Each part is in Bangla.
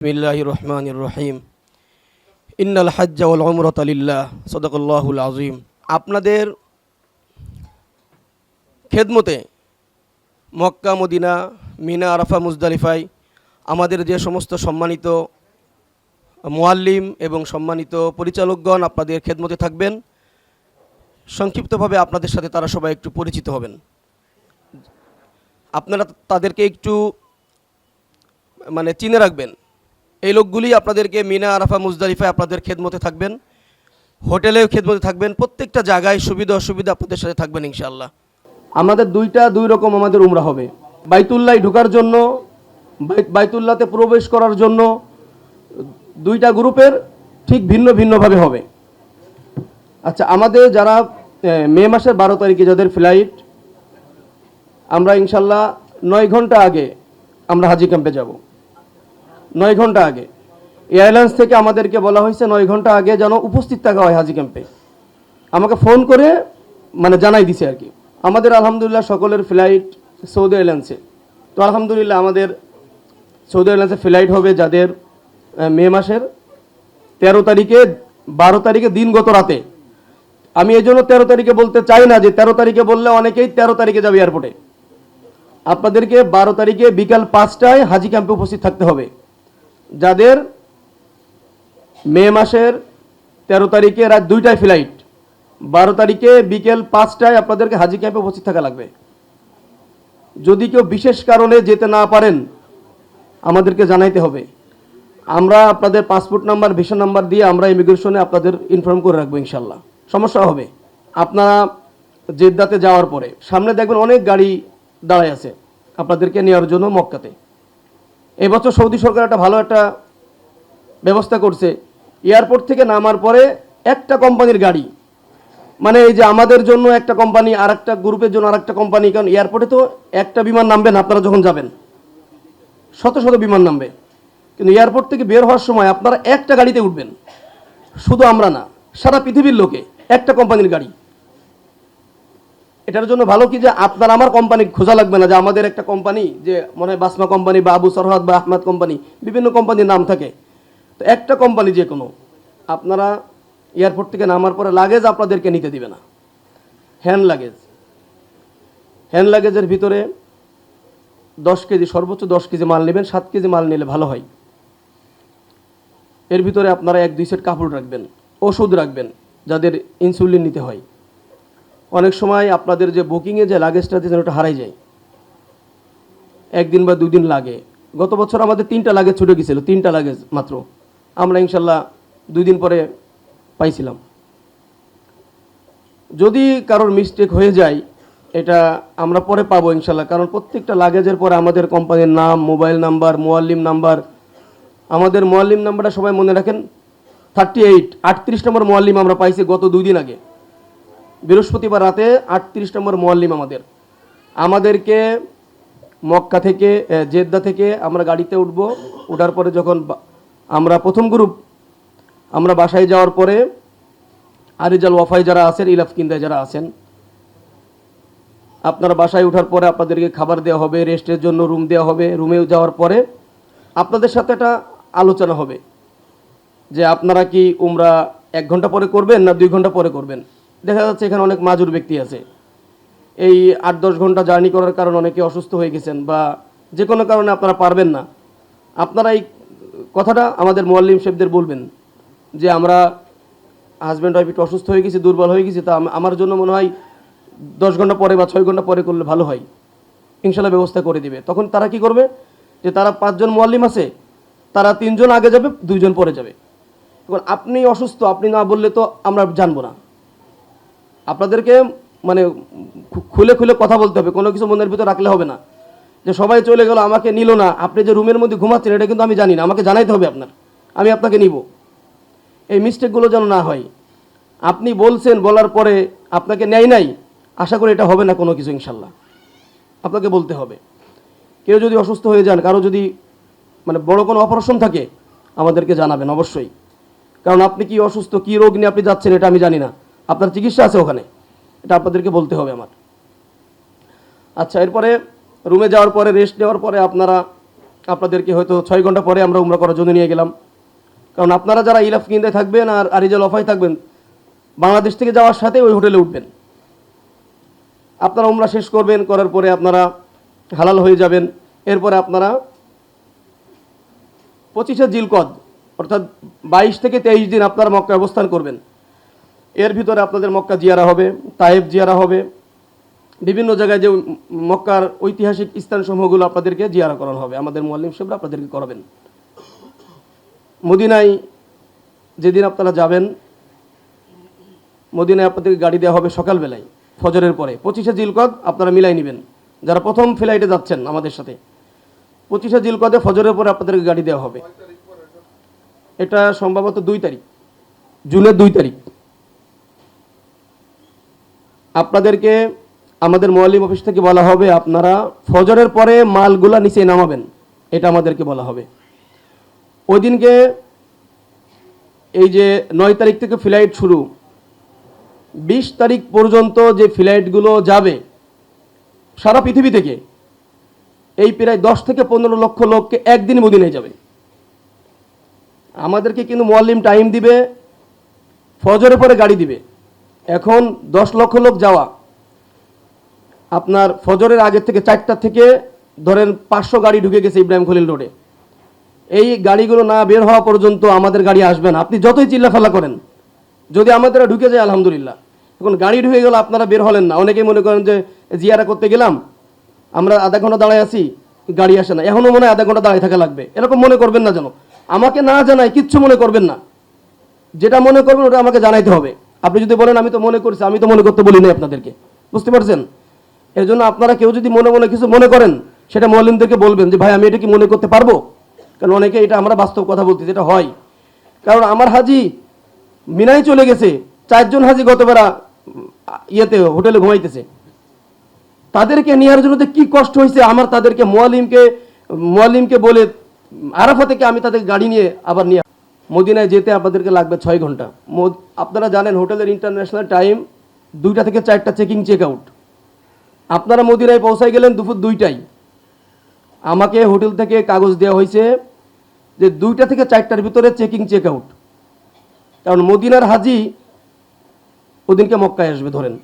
বিসমিল্লাহির রহমানির রহিম ইন্নাল হাজ্জা ওয়াল উমরাতা লিল্লাহ সাদাকাল্লাহুল আযীম। আপনাদের খেদমতে মক্কা, মদিনা, মিনা, আরাফা, মুজদালিফায় আমাদের যে সমস্ত সম্মানিত মুআল্লিম এবং সম্মানিত পরিচালকগণ আপনাদের খেদমতে থাকবেন, সংক্ষিপ্তভাবে আপনাদের সাথে তারা সবাই একটু পরিচিত হবেন। আপনারা তাদেরকে একটু চিনে রাখবেন। এই লোকগুলি আপনাদেরকে মিনা, আরাফা, মুজদালিফায় আপনাদের খেদমতে থাকবেন, হোটেলেও খেদমতে থাকবেন, প্রত্যেকটা জায়গায় সুবিধা অসুবিধা আপনাদের সাথে থাকবেন ইনশাআল্লাহ। আমাদের দুই রকম আমাদের উমরা হবে। বাইতুল্লাহ ঢোকার জন্য, বাইতুল্লাহতে প্রবেশ করার জন্য দুইটা গ্রুপের ঠিক ভিন্ন ভিন্নভাবে হবে। আচ্ছা, আমাদের যারা মে মাসের 12 তারিখে যাদের ফ্লাইট, আমরা ইনশাআল্লাহ 9 ঘন্টা আগে আমরা হাজি ক্যাম্পে যাব। 9 ঘন্টা আগে এয়ারলাইন্স থেকে আমাদেরকে বলা হয়েছে 9 ঘন্টা আগে যেন উপস্থিত থাকা হয় হাজি ক্যাম্পে। আমাকে ফোন করে জানাই দিছে আর কি। আমাদের আলহামদুলিল্লাহ সকলের ফ্লাইট সৌদি এয়ারলাইন্সে। তো আলহামদুলিল্লাহ আমাদের সৌদি এয়ারলাইন্সে ফ্লাইট হবে যাদের মে মাসের 13 তারিখে, 12 তারিখে দিনগত রাতে। আমি এই জন্য 13 তারিখে বলতে চাই না, যে 13 তারিখে বললে অনেকেই 13 তারিখে যাবে এয়ারপোর্টে। আপনাদেরকে 12 তারিখে বিকাল 5টায় হাজি ক্যাম্পে উপস্থিত থাকতে হবে। যাদের মে মাসের 13 তারিখে রাত 2টায় ফ্লাইট, 12 তারিখে বিকেল 5টায় আপনাদেরকে হাজি ক্যাম্পে উপস্থিত থাকা লাগবে। যদি কেউ বিশেষ কারণে যেতে না পারেন আমাদেরকে জানাইতে হবে। আমরা আপনাদের পাসপোর্ট নাম্বার, ভিসা নাম্বার দিয়ে আমরা ইমিগ্রেশনে আপনাদের ইনফর্ম করে রাখবো ইনশাল্লাহ। সমস্যা হবে। আপনারা জেদ্দাতে যাওয়ার পরে সামনে দেখবেন অনেক গাড়ি দাঁড়ায় আছে আপনাদেরকে নেওয়ার জন্য মক্কাতে। এবছর সৌদি সরকার একটা ভালো একটা ব্যবস্থা করছে। এয়ারপোর্ট থেকে নামার পরে একটা কোম্পানির গাড়ি, এই যে আমাদের জন্য একটা কোম্পানি, আর একটা গ্রুপের জন্য আর একটা কোম্পানি। কারণ এয়ারপোর্টে তো একটা বিমান নামবেন, আপনারা যখন যাবেন শত শত বিমান নামবে, কিন্তু এয়ারপোর্ট থেকে বের হওয়ার সময় আপনারা একটা গাড়িতে উঠবেন। শুধু আমরা না, সারা পৃথিবীর লোকে একটা কোম্পানির গাড়ি। এটার জন্য ভালো কি যে আপনার আমার কোম্পানি খোঁজা লাগবে না, যে আমাদের একটা কোম্পানি, যে মনে হয় বাসমা কোম্পানি বা আবু সরহাদ বা আহমদ কোম্পানি, বিভিন্ন কোম্পানির নাম থাকে। তো একটা কোম্পানি যে কোনো, আপনারা এয়ারপোর্ট থেকে নামার পরে লাগেজ আপনাদেরকে নিতে দিবে না। হ্যান্ড লাগেজের ভিতরে 10 কেজি, সর্বোচ্চ 10 কেজি মাল নেবেন। 7 কেজি মাল নিলে ভালো হয়। এর ভিতরে আপনারা 1-2 সেট কাপড় রাখবেন, ওষুধ রাখবেন যাদের ইনসুলিন নিতে হয়। অনেক সময় আপনাদের যে বুকিংয়ে যে লাগেজটা দিয়েছেন ওটা হারাই যায়, 1 দিন বা 2 দিন লাগে। গত বছর আমাদের 3টা লাগেজ ছুটে গেছিল, 3টা লাগেজ মাত্র। আমরা ইনশাল্লাহ 2 দিন পরে পাইছিলাম। যদি কারোর মিস্টেক হয়ে যায় এটা আমরা পরে পাবো ইনশাল্লাহ, কারণ প্রত্যেকটা লাগেজের পরে আমাদের কোম্পানির নাম, মোবাইল নাম্বার, মুআল্লিম নাম্বার। আমাদের মুআল্লিম নাম্বারটা সবাই মনে রাখেন, 38 নম্বর মুআল্লিম আমরা পাইছি গত 2 দিন আগে, বৃহস্পতিবার রাতে। 38 নম্বর মুআল্লিম আমাদেরকে মক্কা থেকে, জেদ্দা থেকে আমরা গাড়িতে উঠবো। ওঠার পরে যখন আমরা প্রথম গ্রুপ আমরা বাসায় যাওয়ার পরে আরিজাল ওয়াফায় যারা আছেন, ইলাফ কিন্দায় যারা আছেন, আপনারা বাসায় ওঠার পরে আপনাদেরকে খাবার দেওয়া হবে, রেস্টের জন্য রুম দেওয়া হবে। রুমেও যাওয়ার পরে আপনাদের সাথে একটা আলোচনা হবে যে আপনারা কি উমরা 1 ঘন্টা পরে করবেন না 2 ঘন্টা পরে করবেন। দেখা যাচ্ছে এখানে অনেক মাজুর ব্যক্তি আছে, এই 8-10 ঘন্টা জার্নি করার কারণে অনেকে অসুস্থ হয়ে গেছেন, বা যে কোনো কারণে আপনারা পারবেন না। আপনারা এই কথাটা আমাদের মুআল্লিম সাহেবদের বলবেন যে আমরা হাজব্যান্ড ওয়াইফ একটু অসুস্থ হয়ে গেছি, দুর্বল হয়ে গেছি, তা আমার জন্য মনে হয় 10 ঘন্টা পরে বা 6 ঘন্টা পরে করলে ভালো হয়। ইনশাল্লাহ ব্যবস্থা করে দিবে। তখন তারা কি করবে, যে তারা 5 জন মুআল্লিম আছে, তারা 3 জন আগে যাবে, 2 জন পরে যাবে। এখন আপনি অসুস্থ, আপনি না বললে তো আমরা জানবো না। আপনাদেরকে খুলে খুলে কথা বলতে হবে, কোনো কিছু মনের ভিতর রাখলে হবে না। যে সবাই চলে গেল, আমাকে নিল না, আপনি যে রুমের মধ্যে ঘুমাচ্ছেন এটা কিন্তু আমি জানি না, আমাকে জানাইতে হবে আপনার, আমি আপনাকে নিব। এই মিস্টেকগুলো যেন না হয়। আপনি বলছেন, বলার পরে আপনাকে নেয় নাই, আশা করি এটা হবে না কোনো কিছু ইনশাল্লাহ। আপনাকে বলতে হবে। কেউ যদি অসুস্থ হয়ে যান, কারো যদি বড় কোনো অপারেশন থাকে, আমাদেরকে জানাবেন অবশ্যই। কারণ আপনি কি অসুস্থ, কি রোগ নিয়ে আপনি যাচ্ছেন এটা আমি জানি না, আপনার চিকিৎসা আছে ওখানে, এটা আপনাদেরকে বলতে হবে আমার। আচ্ছা, এরপরে রুমে যাওয়ার পরে, রেস্ট নেওয়ার পরে আপনারা আপনাদেরকে হয়তো 6 ঘন্টা পরে আমরা উমরা করার জন্য নিয়ে গেলাম। কারণ আপনারা যারা ইলাফ কিনতে থাকবেন আর আরিজাল অফাই থাকবেন, বাংলাদেশ থেকে যাওয়ার সাথে ওই হোটেলে উঠবেন। আপনারা উমরা শেষ করবেন, করার পরে আপনারা হালাল হয়ে যাবেন। এরপরে আপনারা 25শে জিলকদ অর্থাৎ 22 থেকে 23 দিন আপনারা মক্কায় অবস্থান করবেন। এর ভিতরে আপনাদের মক্কা জিয়ারা হবে, তায়েব জিয়ারা হবে, বিভিন্ন জায়গায় যে মক্কার ঐতিহাসিক স্থানসমূহগুলো আপনাদেরকে জিয়ারা করানো হবে, আমাদের মুআল্লিম সাহেবরা আপনাদেরকে করাবেন। মদিনায় যেদিন আপনারা যাবেন, মদিনায় আপনাদেরকে গাড়ি দেওয়া হবে সকালবেলায় ফজরের পরে। 25শে জিলকদ আপনারা মিলাই নেবেন, যারা প্রথম ফ্লাইটে যাচ্ছেন আমাদের সাথে। 25শে জিলকদে ফজরের পরে আপনাদেরকে গাড়ি দেওয়া হবে। এটা সম্ভবত 2 তারিখ, জুনের 2 তারিখ। আপনাদেরকে আমাদের মুআল্লিম অফিস থেকে বলা হবে আপনারা ফজরের পরে মালগুলা নিচে নামাবেন, এটা আমাদেরকে বলা হবে। ওই দিনকে এই যে 9 তারিখ থেকে ফ্লাইট শুরু, 20 তারিখ পর্যন্ত যে ফ্লাইটগুলো যাবে সারা পৃথিবী থেকে, এই প্রায় 10 থেকে 15 লক্ষ লোককে একদিন মদিনায় যাবে। আমাদেরকে কিন্তু মুআল্লিম টাইম দিবে, ফজরের পরে গাড়ি দিবে। এখন 10 লক্ষ লোক যাওয়া, আপনার ফজরের আগে থেকে 4টা থেকে ধরেন 500 গাড়ি ঢুকে গেছে ইব্রাহিম খলিল রোডে। এই গাড়িগুলো না বের হওয়া পর্যন্ত আমাদের গাড়ি আসবে না। আপনি যতই চিল্লাফাল্লা করেন, যদি আমাদের ঢুকে যায় আলহামদুলিল্লাহ। এখন গাড়ি ঢুকে গেল, আপনারা বের হলেন না। অনেকেই মনে করেন যে জিয়ারা করতে গেলাম, আমরা আধা ঘন্টা দাঁড়ায় আছি, গাড়ি আসে না, এখনও মনে হয় আধা ঘন্টা দাঁড়িয়ে থাকা লাগবে, এরকম মনে করবেন না। যেন আমাকে না জানায় কিচ্ছু মনে করবেন না। যেটা মনে করবেন ওটা আমাকে জানাইতে হবে। আপনি যদি বলেন আমি তো মনে করছি, আমি তো মনে করতে বলি নাই আপনাদেরকে, বুঝতে পারছেন? এর জন্য আপনারা কেউ যদি মনে মনে কিছু মনে করেন, সেটা মুআল্লিমদেরকে বলবেন যে ভাই আমি এটা কি মনে করতে পারবো। কারণ অনেকে এটা আমরা বাস্তব কথা বলতে, যেটা হয়। কারণ আমার হাজি মিনাই চলে গেছে, 4 জন হাজি গতবেলা ইয়েতে হোটেলে ঘুমাইতেছে। তাদেরকে নেওয়ার জন্য কি কষ্ট হয়েছে আমার, তাদেরকে মুআল্লিমকে বলে আরাফা থেকে আমি তাদের গাড়ি নিয়ে আবার নিয়ে মদিনায় যেতে আপনাদেরকে লাগবে 6 ঘন্টা। আপনারা জানেন হোটেলের ইন্টারন্যাশনাল টাইম 2টা থেকে 4টা চেকিং চেক আউট। আপনারা মদিনায় পৌঁছায় গেলেন দুপুর 2টায়। আমাকে হোটেল থেকে কাগজ দেওয়া হয়েছে যে 2টা থেকে 4টার ভিতরে চেকিং চেক আউট। কারণ মদিনার হাজি ওদিনকে মক্কায় আসবে। ধরেন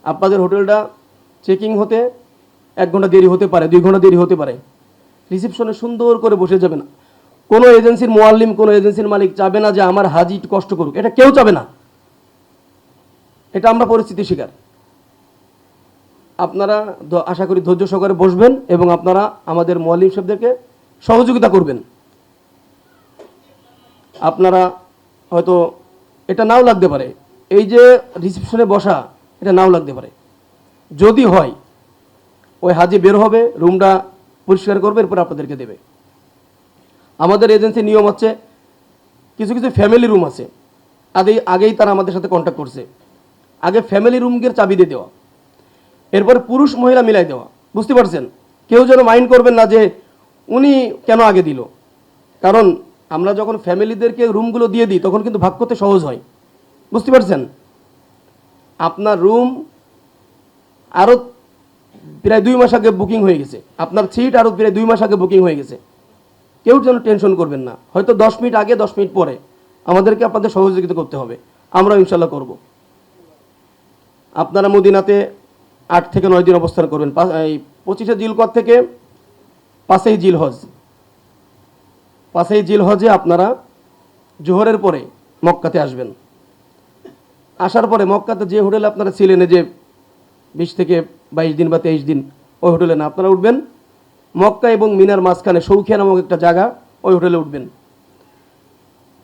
আপনাদের হোটেলটা চেকিং হতে 1 ঘন্টা দেরি হতে পারে, 2 ঘন্টা দেরি হতে পারে। রিসেপশনে সুন্দর করে বসে যাবে না। কোনো এজেন্সির মুআল্লিম, কোনো এজেন্সির মালিক চাবে না যে আমার হাজি কষ্ট করুক, এটা কেউ চাবে না। এটা আমরা পরিস্থিতি শিকার। আপনারা আশা করি ধৈর্য সহকারে বসবেন এবং আপনারা আমাদের মুআল্লিম সাহেবদেরকে সহযোগিতা করবেন। আপনারা হয়তো এটা নাও লাগতে পারে, এই যে রিসেপশনে বসা, এটা নাও লাগতে পারে। যদি হয় ওই হাজি বের হবে, রুমটা পরিষ্কার করবে, এরপর আপনাদেরকে দেবে। আমাদের এজেন্সির নিয়ম হচ্ছে কিছু কিছু ফ্যামিলি রুম আছে, আগেই তারা আমাদের সাথে কন্ট্যাক্ট করছে। আগে ফ্যামিলি রুমের চাবি দিয়ে দেওয়া, এরপরে পুরুষ মহিলা মিলাই দেওয়া। বুঝতে পারছেন? কেউ যেন মাইন্ড করবেন না যে উনি কেন আগে দিল। কারণ আমরা যখন ফ্যামিলিদেরকে রুমগুলো দিয়ে দিই তখন কিন্তু ভাগ করতে সহজ হয়। বুঝতে পারছেন? আপনার রুম আরও প্রায় 2 মাস আগে বুকিং হয়ে গেছে, আপনার সিট আরও প্রায় 2 মাস আগে বুকিং হয়ে গেছে। কেউ যেন টেনশন করবেন না। হয়তো 10 মিনিট আগে, 10 মিনিট পরে আমাদেরকে আপনাদের সহযোগিতা করতে হবে, আমরা ইনশাল্লাহ করব। আপনারা মদিনাতে 8 থেকে 9 দিন অবস্থান করবেন। এই 25শে জিলকদ থেকে 5ই জিলহজ। 5ই জিলহজে আপনারা জোহরের পরে মক্কাতে আসবেন। আসার পরে মক্কাতে যে হোটেলে আপনারা ছিলেন, যে 20 থেকে 22 দিন বা 23 দিন, ওই হোটেলে না, আপনারা উঠবেন মক্কা এবং মিনার মাঝখানে সৌখিয়া নামক একটা জায়গা, ওই হোটেলে উঠবেন।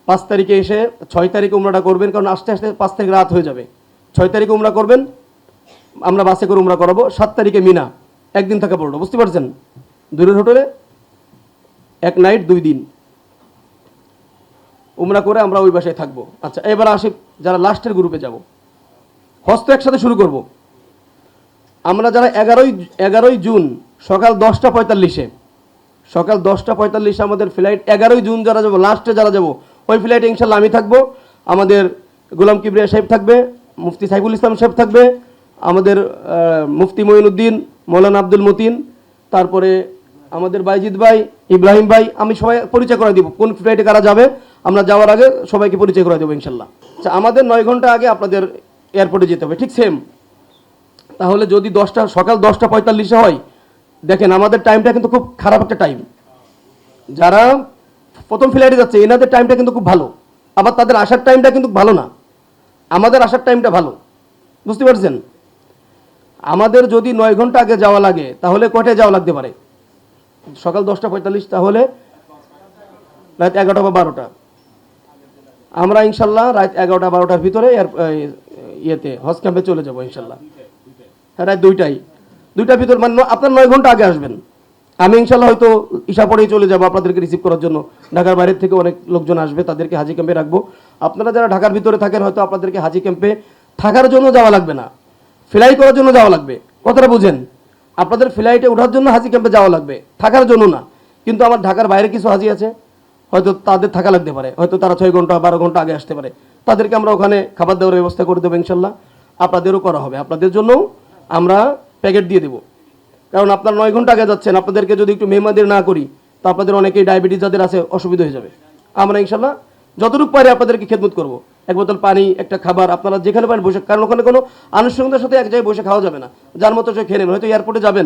5 তারিখে এসে 6 তারিখে উমরাটা করবেন, কারণ আস্তে আস্তে 5 তারিখ রাত হয়ে যাবে। 6 তারিখে উমরা করবেন, আমরা বাসে করে উমরা করাবো। 7 তারিখে মিনা, একদিন থাকা পড়লো। বুঝতে পারছেন? দূরের হোটেলে 1 নাইট 2 দিন উমরা করে আমরা ওই বাসায় থাকবো। আচ্ছা, এবার আসি যারা লাস্টের গ্রুপে যাব। হজ তো একসাথে শুরু করব। আমরা যারা 11ই জুন সকাল 10:45-এ, সকাল 10:45 আমাদের ফ্লাইট। 11ই জুন যারা যাবো, লাস্টে যারা যাবো, ওই ফ্লাইটে ইনশাল্লাহ আমি থাকবো, আমাদের গোলাম কিবরিয়া সাহেব থাকবে, মুফতি সাইফুল ইসলাম সাহেব থাকবে, আমাদের মুফতি মঈনুদ্দিন, মৌলানা আব্দুল মতিন, তারপরে আমাদের বাইজিৎ ভাই, ইব্রাহিম ভাই, আমি সবাই পরিচয় করে দিব কোন ফ্লাইটে কারা যাবে। আমরা যাওয়ার আগে সবাইকে পরিচয় করে দেবো ইনশাল্লাহ। আচ্ছা, আমাদের 9 ঘন্টা আগে আপনাদের এয়ারপোর্টে যেতে হবে, ঠিক সেম। তাহলে যদি সকাল 10:45 হয়, দেখেন আমাদের টাইমটা কিন্তু খুব খারাপ একটা টাইম। যারা প্রথম ফ্লাইটে যাচ্ছে এনাদের টাইমটা কিন্তু খুব ভালো, আবার তাদের আসার টাইমটা কিন্তু ভালো না, আমাদের আসার টাইমটা ভালো, বুঝতে পারছেন। আমাদের যদি 9 ঘন্টা আগে যাওয়া লাগে তাহলে কয়টায় যাওয়া লাগতে পারে? সকাল 10:45, তাহলে রাত 11টা বা 12টা। আমরা ইনশাল্লাহ রাত 11টা-12টার ভিতরে ইয়েতে হজ ক্যাম্পে চলে যাবো ইনশাল্লাহ। হ্যাঁ, রাত 2টার ভিতর, মানে আপনার 9 ঘন্টা আগে আসবেন। আমি ইনশাল্লাহ হয়তো ঈশা পরেই চলে যাবো আপনাদেরকে রিসিভ করার জন্য। ঢাকার বাইরের থেকে অনেক লোকজন আসবে, তাদেরকে হাজি ক্যাম্পে রাখবো। আপনারা যারা ঢাকার ভিতরে থাকেন হয়তো আপনাদেরকে হাজি ক্যাম্পে থাকার জন্য যাওয়া লাগবে না, ফ্লাই করার জন্য যাওয়া লাগবে। কথাটা বুঝেন, আপনাদের ফ্লাইটে ওঠার জন্য হাজি ক্যাম্পে যাওয়া লাগবে, থাকার জন্য না। কিন্তু আমার ঢাকার বাইরে কিছু হাজি আছে, হয়তো তাদের থাকা লাগতে পারে, হয়তো তারা 6 ঘন্টা 12 ঘন্টা আগে আসতে পারে, তাদেরকে আমরা ওখানে খাবার দাবার ব্যবস্থা করে দেবো ইনশাল্লাহ। আপনাদেরও করা হবে, আপনাদের জন্যও আমরা প্যাকেট দিয়ে দেবো। কারণ আপনার 9 ঘন্টা আগে যাচ্ছেন, আপনাদেরকে যদি একটু মেহমানদের না করি তো আপনাদের অনেকেই ডায়াবেটিস যাদের আছে অসুবিধা হয়ে যাবে। আমরা ইনশাল্লাহ যতটুকু পারি আপনাদেরকে খেদমত করবো। এক বোতল পানি, একটা খাবার, আপনারা যেখানে পারেন বসে, কারণ ওখানে কোনো আনুষ্ঠানিকতার সাথে এক জায়গায় বসে খাওয়া যাবে না। যার মতো সে খেয়ে নেবেন, হয়তো এয়ারপোর্টে যাবেন,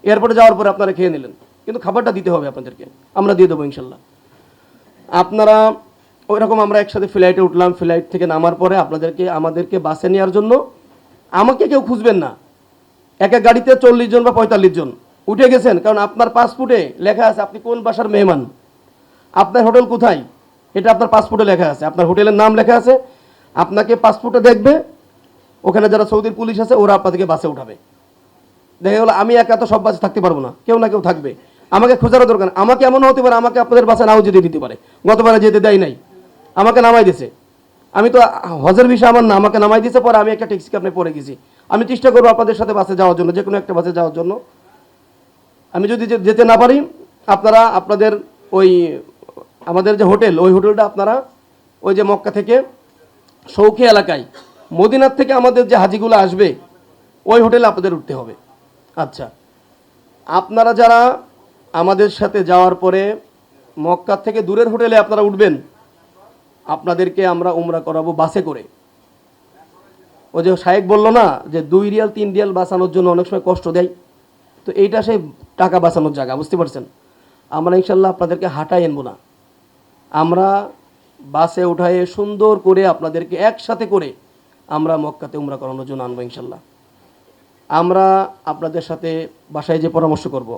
এয়ারপোর্টে যাওয়ার পরে আপনারা খেয়ে নিলেন, কিন্তু খাবারটা দিতে হবে আপনাদেরকে, আমরা দিয়ে দেবো ইনশাল্লাহ। আপনারা ওই রকম আমরা একসাথে ফ্লাইটে উঠলাম, ফ্লাইট থেকে নামার পরে আমাদেরকে বাসে নেওয়ার জন্য আমাকে কেউ খুঁজবেন না। এক এক গাড়িতে 40 জন বা 45 জন উঠে গেছেন, কারণ আপনার পাসপোর্টে লেখা আছে আপনি কোন বাসার মেহমান, আপনার হোটেল কোথায়, এটা আপনার পাসপোর্টে লেখা আছে, আপনার হোটেলের নাম লেখা আছে। আপনাকে পাসপোর্টে দেখবে, ওখানে যারা সৌদির পুলিশ আছে ওরা আপনাদেরকে বাসে উঠাবে। দেখা গেলো আমি একা তো সব বাসে থাকতে পারবো না, কেউ না কেউ থাকবে, আমাকে খোঁজারও দরকার। আমাকে এমন হতে পারে আমাকে আপনাদের বাসে নাও যেতে দিতে পারে, গতবারে যেতে দেয় নাই, আমাকে নামাই দিয়েছে। আমি তো হজের বিষয় আমার না, আমাকে নামাই দিয়েছে, পরে আমি একটা ট্যাক্সি আপনি পড়ে গেছি। আমি চেষ্টা করবো আপনাদের সাথে বাসে যাওয়ার জন্য, যে কোনো একটা বাসে যাওয়ার জন্য। আমি যদি যেতে না পারি, আপনারা আপনাদের ওই আমাদের যে হোটেল, ওই হোটেলটা আপনারা ওই যে মক্কা থেকে সৌখি এলাকায়, মদিনার থেকে আমাদের যে হাজিগুলো আসবে ওই হোটেলে আপনাদের উঠতে হবে। আচ্ছা, আপনারা যারা আমাদের সাথে যাওয়ার পরে মক্কা থেকে দূরের হোটেলে আপনারা উঠবেন, আপনাদেরকে আমরা উমরা করাবো বাসে করে। ওই যে শায়েক বললো না যে 2 রিয়াল 3 রিয়াল বাঁচানোর জন্য অনেক সময় কষ্ট দেয়, তো এইটা সেই টাকা বাঁচানোর জায়গা, বুঝতে পারছেন। আমরা ইনশাল্লাহ আপনাদেরকে হাঁটাই আনবো না, আমরা বাসে উঠায়ে সুন্দর করে আপনাদেরকে একসাথে করে আমরা মক্কাতে উমরা করানোর জন্য আনবো ইনশাল্লাহ। আমরা আপনাদের সাথে বাসায় যে পরামর্শ করব,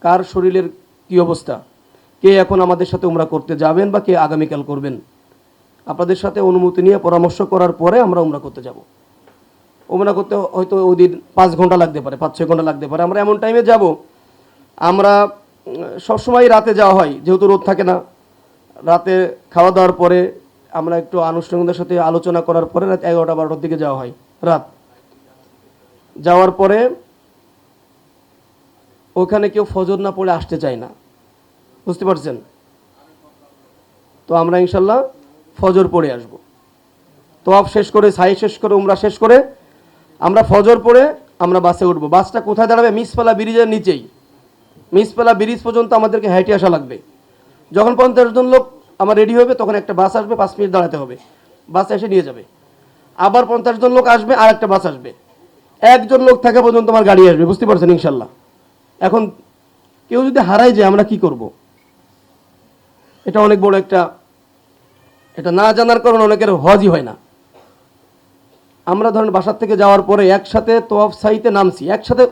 কার শরীরের কি অবস্থা, কে এখন আমাদের সাথে উমরা করতে যাবেন বা কে আগামীকাল করবেন, আপনাদের সাথে অনুমতি নিয়ে পরামর্শ করার পরে আমরা উমরা করতে যাব। উমরা করতে হয়তো ওই দিন 5 ঘন্টা লাগতে পারে, 5-6 ঘন্টা লাগতে পারে। আমরা এমন টাইমে যাব, আমরা সবসময় রাতে যাওয়া হয়, যেহেতু রোদ থাকে না। রাতে খাওয়া দাওয়ার পরে আমরা একটু আনুষ্ঠানিকতার সাথে আলোচনা করার পরে রাত 11টা-12টার দিকে যাওয়া হয়। রাত যাওয়ার পরে ওখানে কেউ ফজর না পড়ে আসতে চায় না, বুঝতে পারছেন। তো আমরা ইনশাল্লাহ ফজর পড়ে আসব। তোয়াফ শেষ করে, সাই শেষ করে, উমরা শেষ করে আমরা ফজর পড়ে আমরা বাসে উঠবো। বাসটা কোথায় দাঁড়াবে? মিসপালা ব্রিজের নিচেই। মিসপালা ব্রিজ পর্যন্ত আমাদেরকে হেঁটে আসা লাগবে। যখন 50 জন লোক আমার রেডি হবে তখন একটা বাস আসবে, 5 মিনিট দাঁড়াতে হবে, বাস এসে নিয়ে যাবে। আবার 50 জন লোক আসবে, আর একটা বাস আসবে, 1 জন লোক থাকা পর্যন্ত আমার গাড়ি আসবে, বুঝতে পারছেন ইনশাল্লাহ। এখন কেউ যদি হারাই যায় আমরা কি করব? এটা অনেক বড় একটা, এটা না জানার কারণে অনেকের হজই হয় না। আমরা ধরেন বাসার থেকে যাওয়ার পরে একসাথে তোয়াফ সাইতে নামছি, একসাথে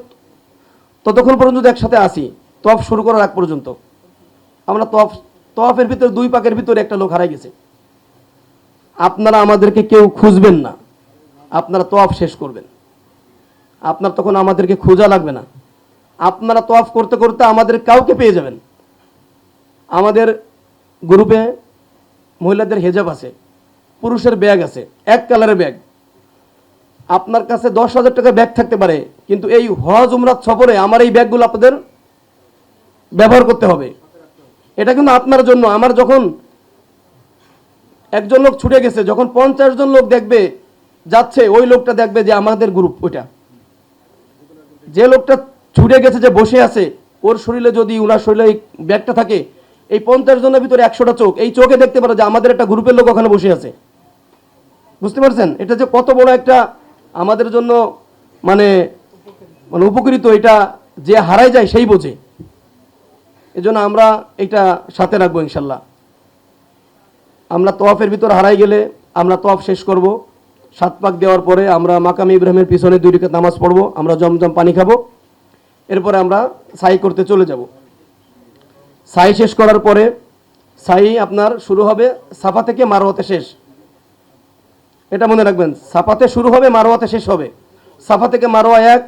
ততক্ষণ পর্যন্ত একসাথে আসি, তোয়াফ শুরু করার আগ পর্যন্ত আমরা তোয়াফের ভিতরে 2 পাকের ভিতরে একটা লোক হারাই গেছে। আপনারা আমাদেরকে কেউ খুঁজবেন না, আপনারা তোয়াফ শেষ করবেন, আপনার তখন আমাদেরকে খোঁজা লাগবে না। আপনারা তোয়াফ করতে করতে আমাদের কাউকে পেয়ে যাবেন। আমাদের গ্রুপে মহিলাদের হেজাব আছে, পুরুষের ব্যাগ আছে, এক কালারের ব্যাগ। আপনার কাছে 10,000 টাকা ব্যাগ থাকতে পারে, কিন্তু এই হজ উমরাত সফরে আমার এই ব্যাগগুলো আপনাদের ব্যবহার করতে হবে। এটা কিন্তু আপনার জন্য। আমার যখন একজন লোক ছুটে গেছে, যখন 50 জন লোক দেখবে যাচ্ছে, ওই লোকটা দেখবে যে আমাদের গ্রুপ, ওইটা যে লোকটা ছুটে গেছে, যে বসে আছে, ওর শরীরে যদি ওনার শরীরে এই ব্যাগটা থাকে, এই 50 জনের ভিতরে 100টা চোখ এই চোখে দেখতে পারে যে আমাদের একটা গ্রুপের লোক ওখানে বসে আছে। বুঝতে পারছেন এটা যে কত বড় একটা আমাদের জন্য মানে মানে উপকৃত, এটা যে হারায় যায় সেই বোঝে। এজন্য আমরা এটা সাথে রাখবো ইনশাল্লাহ। আমরা তওয়াফের ভিতর হারাই গেলে আমরা তওয়াফ শেষ করব, 7 পাক দেওয়ার পরে আমরা মাকামে ইব্রাহিমের পিছনে 2 রাকাত নামাজ পড়বো, আমরা জমজম পানি খাবো, এরপরে আমরা সাই করতে চলে যাব। সাই শেষ করার পরে সাই আপনার শুরু হবে সাফা থেকে মারওয়াতে শেষ, এটা মনে রাখবেন। সাফাতে শুরু হবে, মারওয়াতে শেষ হবে। সাফা থেকে মারওয়া 1,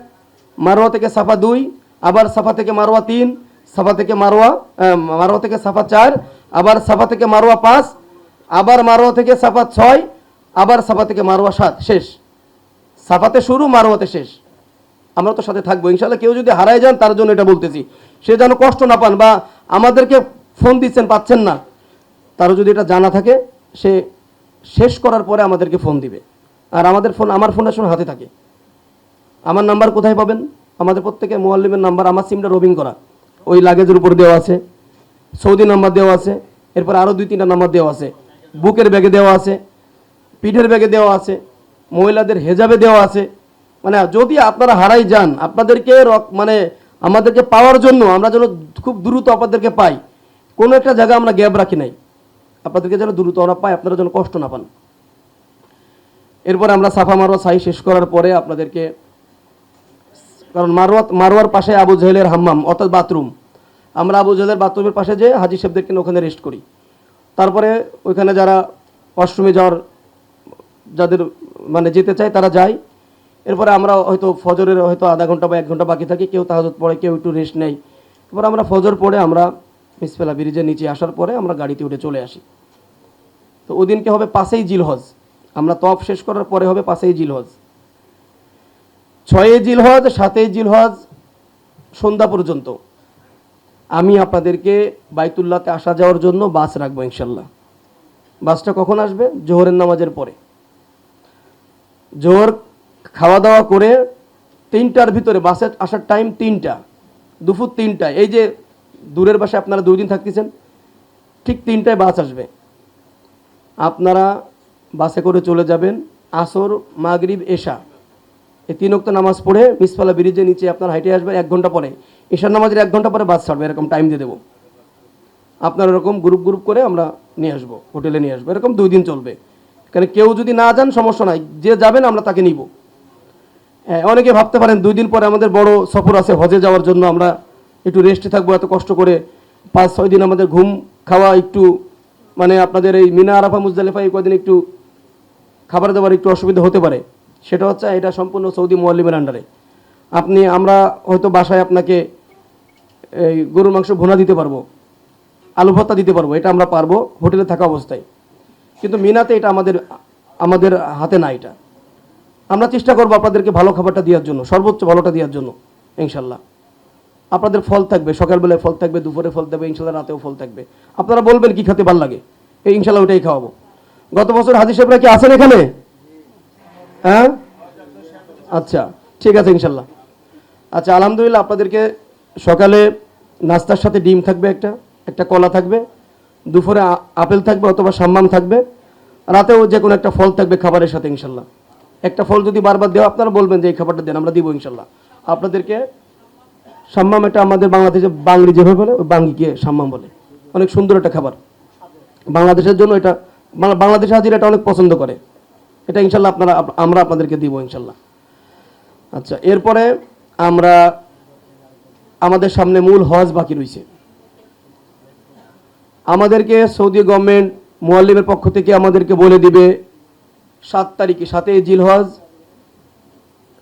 মারওয়া থেকে সাফা 2, আবার সাফা থেকে মারওয়া 3, সাফা থেকে মারওয়া থেকে সাফা 4, আবার সাফা থেকে মারওয়া 5, আবার মারওয়া থেকে সাফা 6, আবার সাফা থেকে মারওয়া 7, শেষ। সাফাতে শুরু, মারওয়াতে শেষ। আমরা তো সাথে থাকবো ইনশাল্লাহ। কেউ যদি হারায় যান তার জন্য এটা বলতেছি, সে যেন কষ্ট না পান, বা আমাদেরকে ফোন দিচ্ছেন পাচ্ছেন না, তারও যদি এটা জানা থাকে সে শেষ করার পরে আমাদেরকে ফোন দিবে। আর আমাদের ফোন, আমার ফোনটা শুনে হাতে থাকে। আমার নাম্বার কোথায় পাবেন? আমাদের প্রত্যেকের মুআল্লিমের নাম্বার, আমার সিমটা রোবিং করা, ওই লাগেজের উপর দেওয়া আছে, সৌদি নাম্বার দেওয়া আছে, এরপর আরও 2-3টা নাম্বার দেওয়া আছে, বুকের ব্যাগে দেওয়া আছে, পিঠের ব্যাগে দেওয়া আছে, মহিলাদের হেজাবে দেওয়া আছে। মানে যদি আপনারা হারাই যান, আপনাদেরকে মানে আমাদেরকে পাওয়ার জন্য আমরা যেন খুব দ্রুত আপনাদেরকে পাই, কোনো একটা জায়গা আমরা গ্যাপ রাখি নাই, আপনাদেরকে যেন দ্রুত আমরা পাই, আপনারা যেন কষ্ট না পান। এরপরে আমরা সাফা মারওয়া সাই শেষ করার পরে আপনাদেরকে, কারণ মারওয়ার পাশে আবু জেহেলের হাম্মাম অর্থাৎ বাথরুম, আমরা আবু জেহেলের বাথরুমের পাশে যে হাজি সাহেবদেরকে ওখানে রেস্ট করি। তারপরে ওইখানে যারা ওয়াশরুমে যাওয়ার যাদের মানে যেতে চায় তারা যায়। এরপরে আমরা হয়তো ফজরের হয়তো আধা ঘন্টা বা 1 ঘন্টা বাকি থাকে, কেউ তাহাজ্জুদ পড়ে, কেউ একটু রেস্ট নেয়। এরপর আমরা ফজর পড়ে আমরা মিসফেলা ব্রিজের নিচে আসার পরে আমরা গাড়িতে উঠে চলে আসি। তো ওই দিনকে হবে 5ই জিলহজ, আমরা তওয়াফ শেষ করার পরে হবে 5ই জিলহজ। 6ই জিলহজ, 7ই জিলহজ সন্ধ্যা পর্যন্ত আমি আপনাদেরকে বাইতুল্লাহতে আসা যাওয়ার জন্য বাস রাখবো ইনশাল্লাহ। বাসটা কখন আসবে? জোহরের নামাজের পরে। জোহর খাওয়া দাওয়া করে 3টার ভিতরে বাসে আসার টাইম 3টা, দুপুর 3টায়। এই যে দূরের বাসায় আপনারা 2 দিন থাকতেছেন, ঠিক 3টায় বাস আসবে। আপনারা বাসে করে চলে যাবেন, আসর, মাগরিব, এশা এই 3 ওয়াক্ত নামাজ পড়ে মিসফালা ব্রিজের নিচে আপনারা হাইটে আসবেন। 1 ঘন্টা পরে এশার নামাজের 1 ঘন্টা পরে বাস ছাড়বে, এরকম টাইম দিয়ে দেবো। আপনারা এরকম গ্রুপ করে আমরা নিয়ে আসবো, হোটেলে নিয়ে আসবো। এরকম 2 দিন চলবে। এখানে কেউ যদি না যান সমস্যা নাই, যে যাবেন আমরা তাকে নিব। অনেকে ভাবতে পারেন 2 দিন পরে আমাদের বড় সফর আছে হজে যাওয়ার জন্য, আমরা একটু রেস্টে থাকবো, এত কষ্ট করে 5-6 দিন আমাদের ঘুম খাওয়া একটু মানে আপনাদের এই মিনা আরাফা মুজদালিফা এই কদিন একটু খাবার দাবার একটু অসুবিধা হতে পারে। সেটা হচ্ছে এটা সম্পূর্ণ সৌদি মুআল্লিমের আন্ডারে। আমরা হয়তো বাসায় আপনাকে এই গরুর মাংস ভুনা দিতে পারবো, আলু ভর্তা দিতে পারবো, এটা আমরা পারবো হোটেলে থাকা অবস্থায়। কিন্তু মিনাতে এটা আমাদের হাতে না। এটা আমরা চেষ্টা করবো আপনাদেরকে ভালো খাবারটা দেওয়ার জন্য, সর্বোচ্চ ভালোটা দেওয়ার জন্য ইনশাল্লাহ। আপনাদের ফল থাকবে, সকালবেলায় ফল থাকবে, দুপুরে ফল থাকবে, ইনশাল্লাহ রাতেও ফল থাকবে। আপনারা বলবেন কি খেতে ভালো লাগে, এই ইনশাল্লাহ ওইটাই খাওয়াবো। গত বছর হাজি সাহেবরা কি আছেন এখানে? হ্যাঁ, আচ্ছা, ঠিক আছে ইনশাল্লাহ। আচ্ছা, আলহামদুলিল্লাহ। আপনাদেরকে সকালে নাস্তার সাথে ডিম থাকবে, একটা কলা থাকবে, দুপুরে আপেল থাকবে অথবা সাম্মাম থাকবে, রাতেও যে কোনো একটা ফল থাকবে খাবারের সাথে ইনশাল্লাহ। একটা ফল যদি বারবার দেওয়া, আপনারা বলবেন যে এই খাবারটা দেন, আমরা দিব ইনশাল্লাহ আপনাদেরকে। সাম্মাম এটা আমাদের বাংলাদেশে বাঙালি যেভাবে বলে, ওই বাঙ্গিকে সাম্মাম বলে। অনেক সুন্দর একটা খাবার বাংলাদেশের জন্য। এটা বাংলাদেশের হাজিরা এটা অনেক পছন্দ করে। এটা ইনশাল্লাহ আমরা আপনাদেরকে দিব ইনশাল্লাহ। আচ্ছা, এরপরে আমাদের সামনে মূল হজ বাকি রয়েছে। আমাদেরকে সৌদি গভর্নমেন্ট মুআল্লিমের পক্ষ থেকে আমাদেরকে বলে দিবে 7 তারিখে 7ই জিলহজ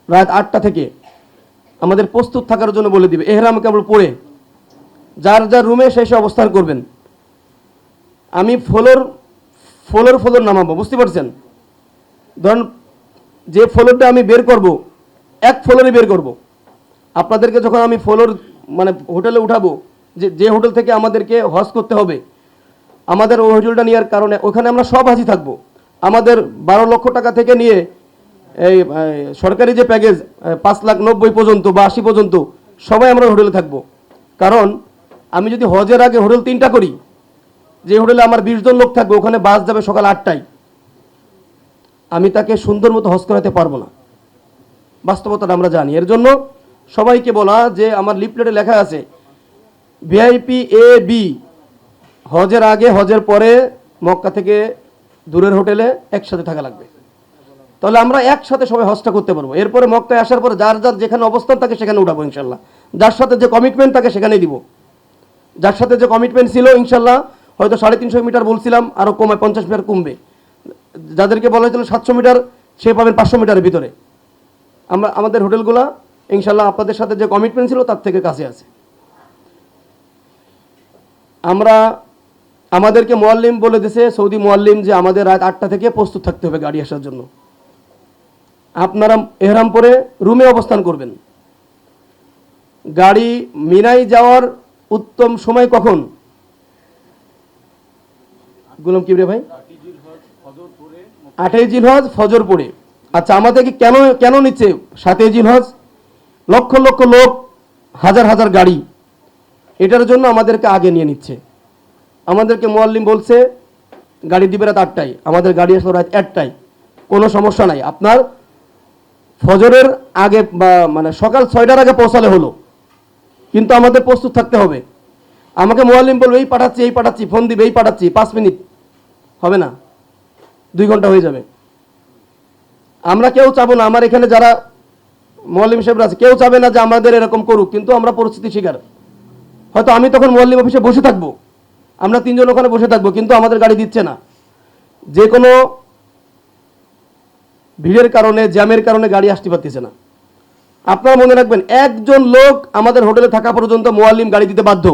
রাত 8টা থেকে আমাদের প্রস্তুত থাকার জন্য বলে দিবে। এহরাম কেবল পরে যার যার রুমে সেই অবস্থান করবেন। আমি ফ্লোর নামাবো, বুঝতে পারছেন? ধরুন যে ফ্লোরটা আমি বের করব, 1 ফ্লোরই বের করব। আপনাদেরকে যখন আমি ফ্লোর মানে হোটেলে উঠাবো, যে হোটেল থেকে আমাদেরকে হজ করতে হবে, আমাদের ওই হোটেলটা নেওয়ার কারণে ওখানে আমরা সব হাজি থাকবো। আমাদের 12 লক্ষ টাকা থেকে নিয়ে এই সরকারি যে প্যাকেজ 5,90,000 পর্যন্ত বা 80 পর্যন্ত সবাই আমরা হোটেলে থাকবো। কারণ আমি যদি হজের আগে হোটেল 3টা করি, যে হোটেলে আমার 20 জন লোক থাকবে, ওখানে বাস যাবে সকাল 8টায়, আমি তাকে সুন্দর মতো হজ করাতে পারবো না। বাস্তবতাটা আমরা জানি। এর জন্য সবাইকে বলা যে আমার লিফলেটে লেখা আছে ভিআইপি এ বি, হজের আগে হজের পরে মক্কা থেকে দূরের হোটেলে একসাথে থাকা লাগবে। তাহলে আমরা একসাথে সবাই হজটা করতে পারবো। এরপরে মক্কায় আসার পরে যার যার যেখানে অবস্থান থাকে সেখানে উঠাবো ইনশাল্লাহ। যার সাথে যে কমিটমেন্ট থাকে সেখানেই দিব। যার সাথে যে কমিটমেন্ট ছিল ইনশাল্লাহ, হয়তো 350 মিটার বলছিলাম, আরও কমে 50 মিটার কমবে। যাদেরকে বলা হয়েছিল 700 মিটার, সে পাবেন 500 মিটারের ভিতরে। আমরা আমাদের হোটেলগুলো ইনশাল্লাহ আপনাদের সাথে যে কমিটমেন্ট ছিল তার থেকে কাছে আছে। আমাদেরকে মুয়াল্লিম বলে দিয়েছে, সৌদি মুয়াল্লিম, যে আমাদের রাত 8টা থেকে প্রস্তুত থাকতে হবে গাড়ি আসার জন্য। আপনারা এহরাম পরে রুমে অবস্থান করবেন। গাড়ি মিনায় যাওয়ার উত্তম সময় কখন? গোলাম কিবরিয়া ভাই, 8ই জিলহজ ফজর পড়ে। আচ্ছা, আমাদেরকে কেন নিচ্ছে 7ই জিলহজ? লক্ষ লক্ষ লোক, হাজার হাজার গাড়ি, এটার জন্য আমাদেরকে আগে নিয়ে নিচ্ছে। আমাদেরকে মুয়াল্লিম বলছে গাড়ি দিবে রাত 8টায়, আমাদের গাড়ি আসলো রাত 1টায়, কোনো সমস্যা নাই, আপনার ফজরের আগে বা মানে সকাল 6টার আগে পৌঁছালে হলো, কিন্তু আমাদের প্রস্তুত থাকতে হবে। আমাকে মুয়াল্লিম বলবে এই পাঠাচ্ছি, ফোন দিবে এই পাঠাচ্ছি, 5 মিনিট হবে না, 2 ঘন্টা হয়ে যাবে। আমরা কেউ চাবো না, আমার এখানে যারা মুয়াল্লিম সাহেবরা আছে কেউ চাবে না যে আমাদের এরকম করুক, কিন্তু আমরা পরিস্থিতি শিকার। হয়তো আমি তখন মুয়াল্লিম অফিসে বসে থাকবো, আমরা 3 জন ওখানে বসে থাকবো, কিন্তু আমাদের গাড়ি দিচ্ছে না। যে কোনো ভিড়ের কারণে, জ্যামের কারণে গাড়ি আসতে পারতেছে না। আপনারা মনে রাখবেন, একজন লোক আমাদের হোটেলে থাকা পর্যন্ত মুয়াল্লিম গাড়ি দিতে বাধ্য।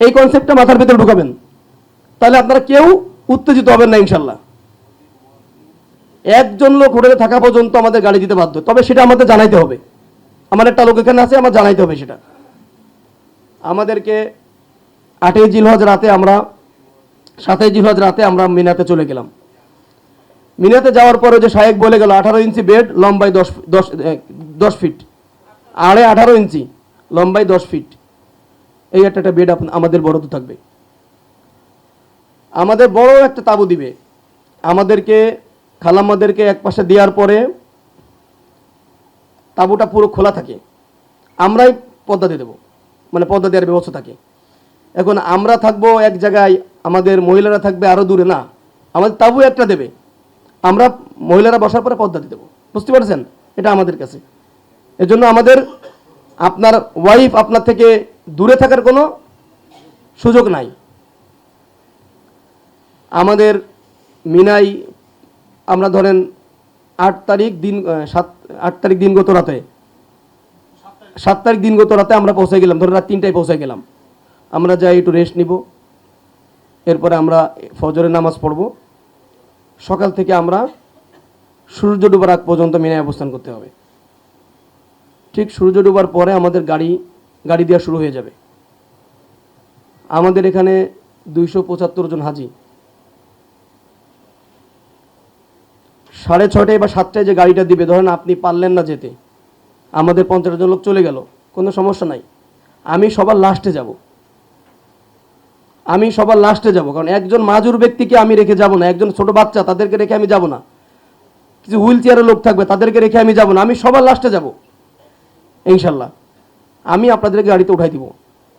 এই কনসেপ্টটা মাথার ভিতরে ঢুকাবেন, তাহলে আপনারা কেউ উত্তেজিত হবেন না ইনশাল্লাহ। একজন লোক হোটেলে থাকা পর্যন্ত আমাদের গাড়ি দিতে বাধ্য, তবে সেটা আমাদের জানাইতে হবে। আমার একটা লোক এখানে আছে, আমার জানাইতে হবে সেটা। আমাদেরকে 8ই জিলহজ রাতে আমরা 7ই জিলহজ রাতে আমরা মিনাতে চলে গেলাম। মিনাতে যাওয়ার পরে যে শায়েক বলে গেল 18 ইঞ্চি বেড, লম্বায় 10 ফিট, আড়ে 18 ইঞ্চি, লম্বায় 10 ফিট, এই একটা বেড আমাদের বরাদ্দ থাকবে। আমাদের বড় একটা তাঁবু দিবে আমাদেরকে। খালাম্মাদেরকে এক পাশে দেওয়ার পরে তাঁবুটা পুরো খোলা থাকে, আমরাই পর্দা দিয়ে দেবো, মানে পর্দা দেওয়ার ব্যবস্থা থাকে। এখন আমরা থাকবো এক জায়গায়, আমাদের মহিলারা থাকবে আরও দূরে, না, আমাদের তাঁবু একটা দেবে, আমরা মহিলারা বসার পরে পর্দা দিয়ে দেবো। বুঝতে পারছেন? এটা আমাদের কাছে। এজন্য আমাদের আপনার ওয়াইফ আপনার থেকে দূরে থাকার কোনো সুযোগ নাই। আমাদের মিনাই আমরা ধরেন 8 তারিখ দিনগত রাতে 7 তারিখ দিনগত রাতে আমরা পৌঁছে গেলাম, ধরেন রাত 3টায় পৌঁছে গেলাম। আমরা যাই একটু রেস্ট নিব, এরপরে আমরা ফজরের নামাজ পড়ব। সকাল থেকে আমরা সূর্য ডুবার আগ পর্যন্ত মিনায় অবস্থান করতে হবে। ঠিক সূর্য ডুবার পরে আমাদের গাড়ি দেওয়া শুরু হয়ে যাবে। আমাদের এখানে 275 জন হাজি, 6:30 বা 7টায় যে গাড়িটা দিবে, ধরেন আপনি পারলেন না যেতে, আমাদের 50 জন লোক চলে গেল, কোনো সমস্যা নাই, আমি সবার লাস্টে যাব। কারণ একজন মাজুর ব্যক্তিকে আমি রেখে যাব না, একজন ছোট বাচ্চা তাদেরকে রেখে আমি যাব না, কিছু হুইল চেয়ারের লোক থাকবে তাদেরকে রেখে আমি যাব না, আমি সবার লাস্টে যাব ইনশাল্লাহ। আমি আপনাদেরকে গাড়িতে উঠাই দিব,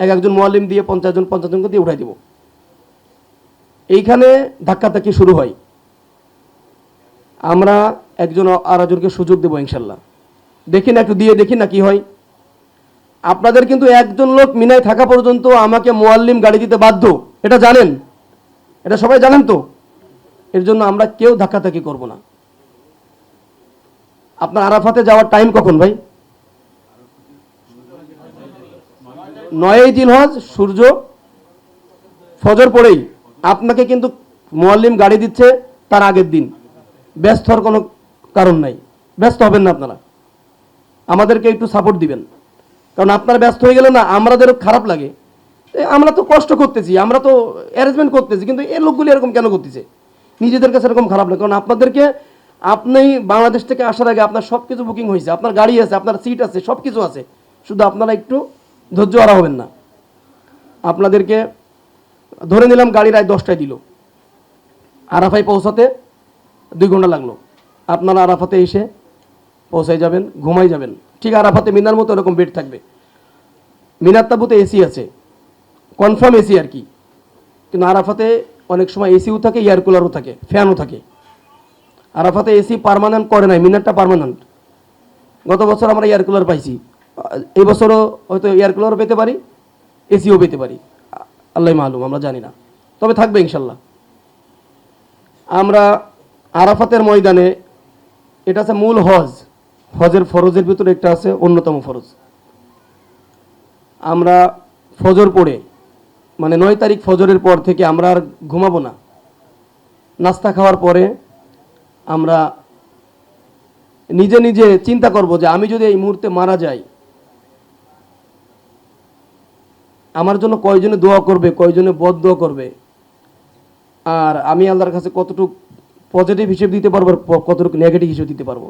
একজন মুয়াল্লিম দিয়ে 50 জনকে দিয়ে উঠাই দিব। এইখানে ধাক্কাধাক্কি শুরু হয়, আমরা একজন আর একজনকে সুযোগ দেবো ইনশাল্লাহ। দেখি না, একটু দিয়ে দেখি না কি হয়। আপনাদের কিন্তু একজন লোক মিনায় থাকা পর্যন্ত আমাকে মুয়াল্লিম গাড়ি দিতে বাধ্য, এটা জানেন, এটা সবাই জানেন তো। এর জন্য আমরা কেউ ধাক্কাধাক্কি করব না। আপনার আরাফাতে যাওয়ার টাইম কখন ভাই? 9ই জিলহজ, সূর্য ফজর পড়েই আপনাকে কিন্তু মুয়াল্লিম গাড়ি দিচ্ছে তার আগের দিন। ব্যস্ত হওয়ার কোনো কারণ নাই, ব্যস্ত হবেন না আপনারা, আমাদেরকে একটু সাপোর্ট দিবেন। কারণ আপনারা ব্যস্ত হয়ে গেলে না আমাদেরও খারাপ লাগে, আমরা তো কষ্ট করতেছি, আমরা তো অ্যারেঞ্জমেন্ট করতেছি, কিন্তু এই লোকগুলি এরকম কেন করতেছে, নিজেদের কাছে এরকম খারাপ লাগে। কারণ আপনাদেরকে, আপনি বাংলাদেশ থেকে আসার আগে আপনার সব কিছু বুকিং হয়েছে, আপনার গাড়ি আছে, আপনার সিট আছে, সব কিছু আছে, শুধু আপনারা একটু ধৈর্য হারা হবেন না। আপনাদেরকে ধরে নিলাম গাড়ি রাত 10টায় দিল, আরাফায় পৌঁছাতে 2 ঘন্টা লাগলো। আপনারা আরাফাতে এসে পৌঁছাই যাবেন, ঘুমাই যাবেন। ঠিক আরাফাতে মিনার মতো এরকম বেড থাকবে। মিনার তাবুতে এসি আছে, কনফার্ম এসি আর কি, কিন্তু আরাফাতে অনেক সময় এসিও থাকে, এয়ার কুলারও থাকে, ফ্যানও থাকে। আরাফাতে এসি পার্মানেন্ট করে নাই, মিনারটা পার্মানেন্ট। গত বছর আমরা এয়ার কুলার পাইছি, এই বছরও হয়তো এয়ার কুলারও পেতে পারি, এসিও পেতে পারি, আল্লাহ মালুম, আমরা জানি না, তবে থাকবে ইনশাল্লাহ। আমরা আরাফাতের ময়দানে, এটা আছে মূল হজ, হজের ফরজের ভিতরে একটা আছে অন্যতম ফরজ। আমরা ফজর পড়ে, মানে 9 তারিখ ফজরের পর থেকে আমরা আর ঘুমাবো না। নাস্তা খাওয়ার পরে আমরা নিজে নিজে চিন্তা করব যে আমি যদি এই মুহূর্তে মারা যাই, আমার জন্য কয়জনে দোয়া করবে, কয়জনে বদদোয়া করবে, আর আমি আল্লাহর কাছে কতটুকু পজিটিভ হিসেব দিতে পারবো, কতটুকু নেগেটিভ হিসেব দিতে পারবো।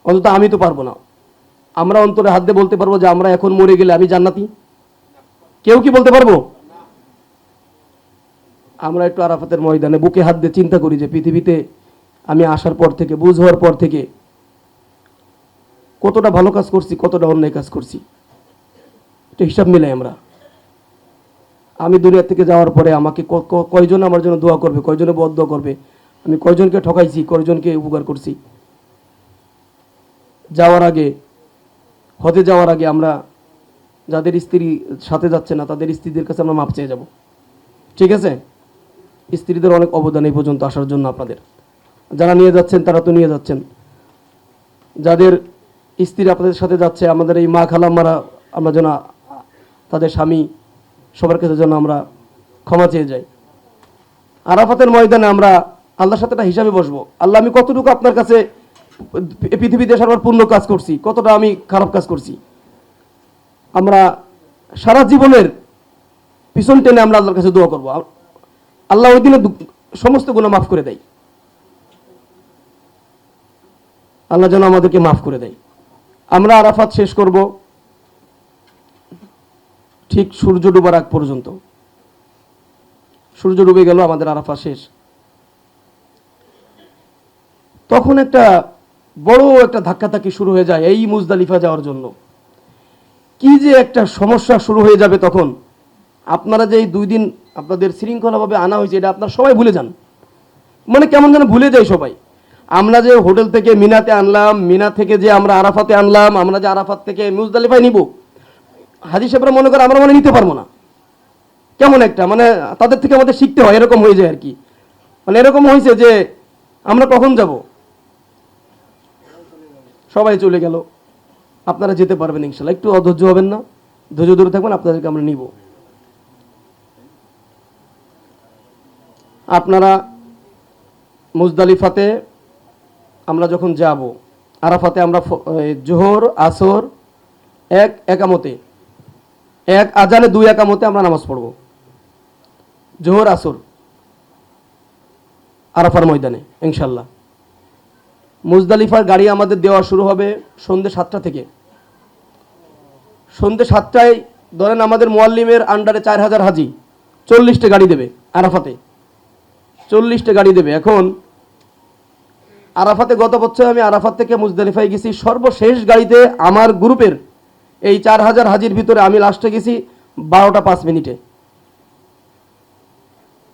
অন্তত আমি তো পারবো না। আমরা অন্তরে হাত দিয়ে বলতে পারবো যে আমরা এখন মরে গেলে আমি জান্নাতি? কেউ কি বলতে পারবো? আমরা একটু আরাফাতের ময়দানে বুকে হাত দিয়ে চিন্তা করি যে পৃথিবীতে আমি আসার পর থেকে, বুঝ হওয়ার পর থেকে কতটা ভালো কাজ করছি, কতটা অন্যায় কাজ করছি, এটা হিসাব মিলাই আমরা। আমি দুনিয়া থেকে যাওয়ার পরে আমাকে কয়জন আমার জন্য দোয়া করবে, কয়জনে বদদোয়া করবে, আমি কয়জনকে ঠকাইছি, কয়জনকে উপকার করছি। যাওয়ার আগে, হজে যাওয়ার আগে আমরা যাদের স্ত্রী সাথে যাচ্ছে না তাদের স্ত্রীদের কাছে আমরা মাপ চেয়ে যাব, ঠিক আছে? স্ত্রীদের অনেক অবদান এই পর্যন্ত আসার জন্য আপনাদের। যারা নিয়ে যাচ্ছেন তারা তো নিয়ে যাচ্ছেন, যাদের স্ত্রী আপনাদের সাথে যাচ্ছে, আমাদের এই মা খালাম্মারা, আমরা যেন তাদের স্বামী সবার কাছে যেন আমরা ক্ষমা চেয়ে যাই। আরাফাতের ময়দানে আমরা আল্লাহর সাথে একটা হিসাবে বসবো, আল্লাহ আমি কতটুকু আপনার কাছে পৃথিবীতে সবার পূর্ণ কাজ করছি, কতটা আমি খারাপ কাজ করছি। আমরা সারা জীবনের পিছন টেনে আমরা আল্লাহর কাছে দোয়া করবো, আল্লাহ ওই দিনে সমস্ত গুনাহ মাফ করে দেয়, আল্লাহ যেন আমাদেরকে মাফ করে দেয়। আমরা আরাফাত শেষ করব ঠিক সূর্য ডুবার আগ পর্যন্ত। সূর্য ডুবে গেল, আমাদের আরাফাত শেষ। তখন একটা বড় একটা ধাক্কাধাক্কি শুরু হয়ে যায় এই মুজদালিফা যাওয়ার জন্য। কি যে একটা সমস্যা শুরু হয়ে যাবে তখন। আপনারা যে এই 2 দিন আপনাদের শৃঙ্খলাভাবে আনা হয়েছে, এটা আপনারা সবাই ভুলে যান, মানে কেমন যেন ভুলে যায় সবাই। আমরা যে হোটেল থেকে মিনাতে আনলাম, মিনা থেকে যে আমরা আরাফাতে আনলাম, আমরা যে আরাফাত থেকে মুজদালিফায় নিব, হাজী সাহেবরা মনে করে আমরা নিতে পারবো না। কেমন একটা, মানে তাদের থেকে আমাদের শিখতে হয়, এরকম হয়ে যায় আর কি। মানে এরকম হয়েছে যে আমরা কখন যাব, সবাই চলে গেল, আপনারা যেতে পারবেন ইনশাল্লাহ। একটু অধৈর্য হবেন না, ধৈর্য ধরে থাকবেন, আপনাদেরকে আমরা নিব। আপনারা মুজদালিফাতে আমরা যখন যাব, আরাফাতে আমরা জোহর আসর এক একামতে, এক আজানে 2 একামতে আমরা নামাজ পড়ব, জোহর আসর আরাফার ময়দানে ইনশাল্লাহ। মুজদালিফার গাড়ি আমাদের দেওয়া শুরু হবে সন্ধ্যে 7টা থেকে। সন্ধ্যে 7টায় ধরেন আমাদের মুয়াল্লিমের আন্ডারে 4000 হাজি 40টা গাড়ি দেবে আরাফাতে, 40টা গাড়ি দেবে। এখন আরাফাতে গত বছর আমি আরাফাত থেকে মুজদালিফায় গেছি সর্বশেষ গাড়িতে, আমার গ্রুপের এই 4000 হাজির ভিতরে আমি লাস্টে গেছি 12টা 5 মিনিটে।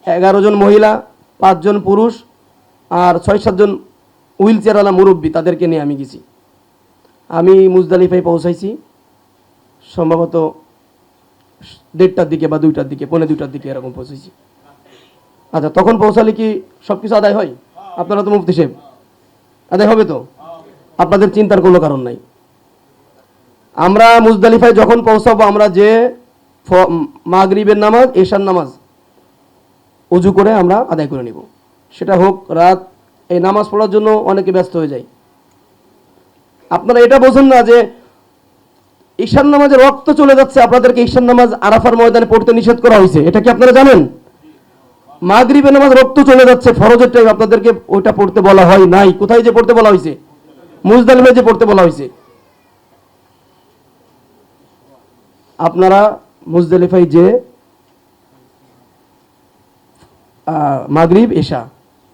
11 জন মহিলা, 5 জন পুরুষ আর 6-7 জন হুইল চেয়ারওয়ালা মুরব্বী, তাদেরকে নিয়ে আমি গেছি। আমি মুজদালিফায় পৌঁছাইছি সম্ভবত 1:30টার দিকে বা 2টার দিকে, 1:45টার দিকে এরকম পৌঁছেছি। আচ্ছা, তখন পৌঁছালে কি সব কিছু আদায় হয়? আপনারা তো মুফতি সাহেব, আদায় হবে তো? আপনাদের চিন্তার কোনো কারণ নাই। আমরা মুজদালিফায় যখন পৌঁছাবো, আমরা যে মাগরিবের নামাজ, এশার নামাজ উজু করে আমরা আদায় করে নিব। সেটা হোক রাত, এই নামাজ পড়ার জন্য অনেকে ব্যস্ত হয়ে যায়। আপনারা এটা বোঝেন না যে ঈশান নামাজের রক্ত চলে যাচ্ছে, আপনাদেরকে ঈশান নামাজ আরাফার ময়দানে পড়তে নিষেধ করা হয়েছে, এটা কি আপনারা জানেন? মাগরিবের নামাজ রক্ত চলে যাচ্ছে, ফরজের টাইম আপনাদেরকে ওইটা পড়তে বলা হয় নাই। কোথায় যে পড়তে বলা হয়েছে? মুজদালিফায় যে পড়তে বলা হয়েছে। আপনারা মুজদালিফায় যে মাগরিব এশা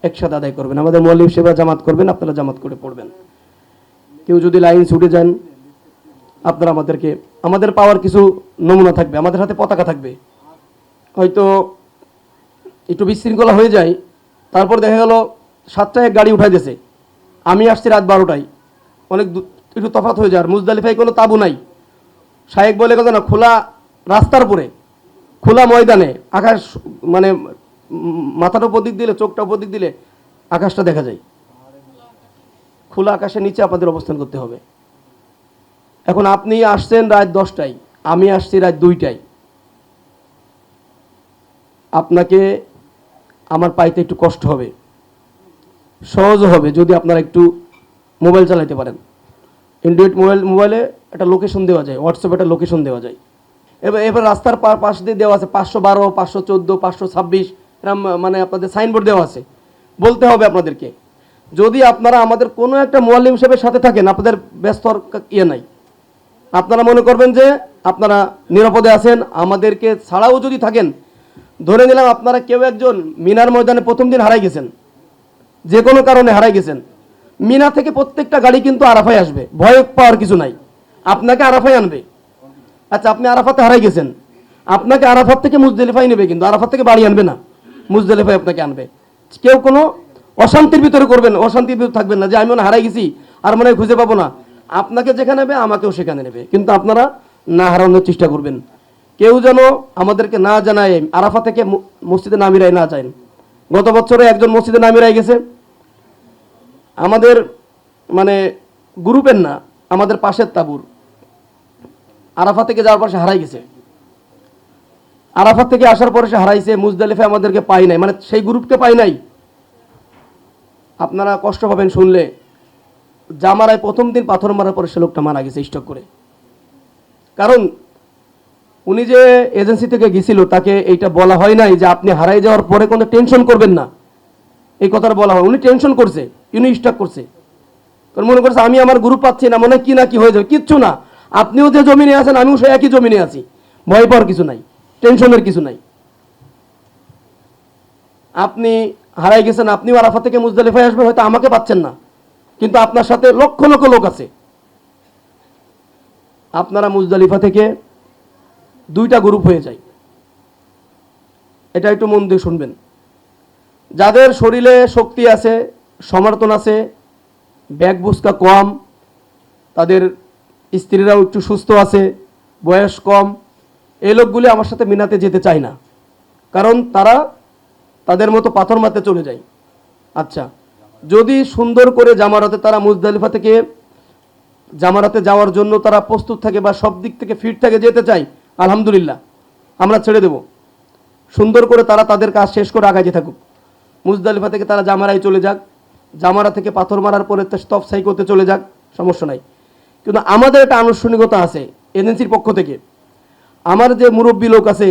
একসাথে আদায় করবেন। আমাদের মুয়াল্লিম সেবা জামাত করবেন, আপনারা জামাত করে পড়বেন। কেউ যদি লাইন ছুটে যান, আপনারা আমাদের পাওয়ার কিছু নমুনা থাকবে, আমাদের হাতে পতাকা থাকবে। হয়তো একটু বিশৃঙ্খলা হয়ে যায়, তারপর দেখা গেল 7টায় গাড়ি উঠাই দিয়েছে, আমি আসছি রাত 12টায়, অনেক একটু তফাৎ হয়ে যায়। আর মুজদালিফায় কোনো তাবু নাই, শায়েক বলে কথা না, খোলা রাস্তার উপরে, খোলা ময়দানে, আকাশ মানে মাথাটা উপর দিক দিলে, চোখটা উপর দিক দিলে আকাশটা দেখা যায়। খোলা আকাশের নিচে আপনাদের অবস্থান করতে হবে। এখন আপনি আসছেন রাত 10টায়, আমি আসছি রাত 2টায়, আপনাকে আমার পাইতে একটু কষ্ট হবে, সহজও হবে যদি আপনারা একটু মোবাইল চালাতে পারেন। অ্যান্ড্রয়েড মোবাইলে একটা লোকেশন দেওয়া যায়, হোয়াটসঅ্যাপে একটা লোকেশন দেওয়া যায়। এবার রাস্তার পাশ দিয়ে দেওয়া আছে 512, 514, 526 এরকম, মানে আপনাদের সাইনবোর্ড দেওয়া আছে। বলতে হবে আপনাদেরকে, যদি আপনারা আমাদের কোনো একটা মুয়াল্লিম সাহেবের সাথে থাকেন, আপনাদের ব্যস্ত নাই, আপনারা মনে করবেন যে আপনারা নিরাপদে আছেন। আমাদেরকে ছাড়াও যদি থাকেন, ধরে নিলাম আপনারা কেউ একজন মিনার ময়দানে প্রথম দিন হারাই গেছেন, যে কোনো কারণে হারাই গেছেন, মিনা থেকে প্রত্যেকটা গাড়ি কিন্তু আরাফায় আসবে, ভয় পাওয়ার কিছু নাই, আপনাকে আরাফায় আনবে। আচ্ছা, আপনি আরাফাতে হারাই গেছেন, আপনাকে আরাফাত থেকে মুজদালিফায় নেবে, কিন্তু আরাফাত থেকে বাড়ি আনবে না, মুজদালিফায় আপনাকে আনবে। কেউ কোনো অশান্তির ভিতরে করবেন, অশান্তির ভিতরে থাকবেন না যে আমি মনে হারাই গেছি আর মনে হয় খুঁজে পাবো না। আপনাকে যেখানে নেবে আমাকেও সেখানে নেবে, কিন্তু আপনারা না হারানোর চেষ্টা করবেন। কেউ যেন আমাদেরকে না জানায় আরাফা থেকে মসজিদে নামিরাই না যায়। গত বছরে একজন মসজিদে নামিরাই গেছে, আমাদের মানে গ্রুপের না, আমাদের পাশের তাবুর, আরাফা থেকে যাওয়ার পর সে হারাই গেছে। আরাফা থেকে আসার পরে সে হারাইছে, মুজদালিফায় আমাদেরকে পাই নাই, মানে সেই গ্রুপকে পাই নাই। আপনারা কষ্ট পাবেন শুনলে। জামারায় প্রথম দিন পাথর মারার পরে সে লোকটা মারা গেছে স্ট্রোক করে। কারণ উনি যে এজেন্সি থেকে গেছিল, তাকে এইটা বলা হয় নাই যে আপনি হারাই যাওয়ার পরে কোনো টেনশন করবেন না, এই কথাটা বলা হয়। উনি টেনশন করছে, উনি স্ট্রোক করছে, কারণ মনে করছে আমি আমার গ্রুপ পাচ্ছি না, মনে কি না কি হয়ে যাবে। কিচ্ছু না, আপনিও যে জমিনে আছেন আমিও সে একই জমিনে আছি, ভয় পাওয়ার কিছু নাই, টেনশনের কিছু নাই। আপনি হারাই গেছেন, আপনিও আরাফা থেকে মুজদালিফায় আসবেন, হয়তো আমাকে পাচ্ছেন না, কিন্তু আপনার সাথে লক্ষ লক্ষ লোক আছে। আপনারা মুজদালিফা থেকে 2টা গ্রুপ হয়ে যায়, এটা একটু মন দিয়ে শুনবেন। যাদের শরীরে শক্তি আছে, সমর্থন আছে, ব্যাগ বুঝকা কম, তাদের স্ত্রীরাও একটু সুস্থ আছে, বয়স কম, এই লোকগুলি আমার সাথে মিনাতে যেতে চায় না, কারণ তারা তাদের মতো পাথর মারতে চলে যায়। আচ্ছা, যদি সুন্দর করে জামারাতে তারা মুজদালিফা থেকে জামারাতে যাওয়ার জন্য তারা প্রস্তুত থাকে বা সব দিক থেকে ফিট থাকে, যেতে চাই, আলহামদুলিল্লাহ আমরা ছেড়ে দেব। সুন্দর করে তারা তাদের কাজ শেষ করে আগাইতে থাকুক। মুজদালিফা থেকে তারা জামারায় চলে যাক, জামারা থেকে পাথর মারার পরে তফসাই করতে চলে যাক, সমস্যা নাই। কিন্তু আমাদের একটা আনুষ্ঠানিকতা আছে এজেন্সির পক্ষ থেকে। আমার যে মুরব্বী লোক আছে,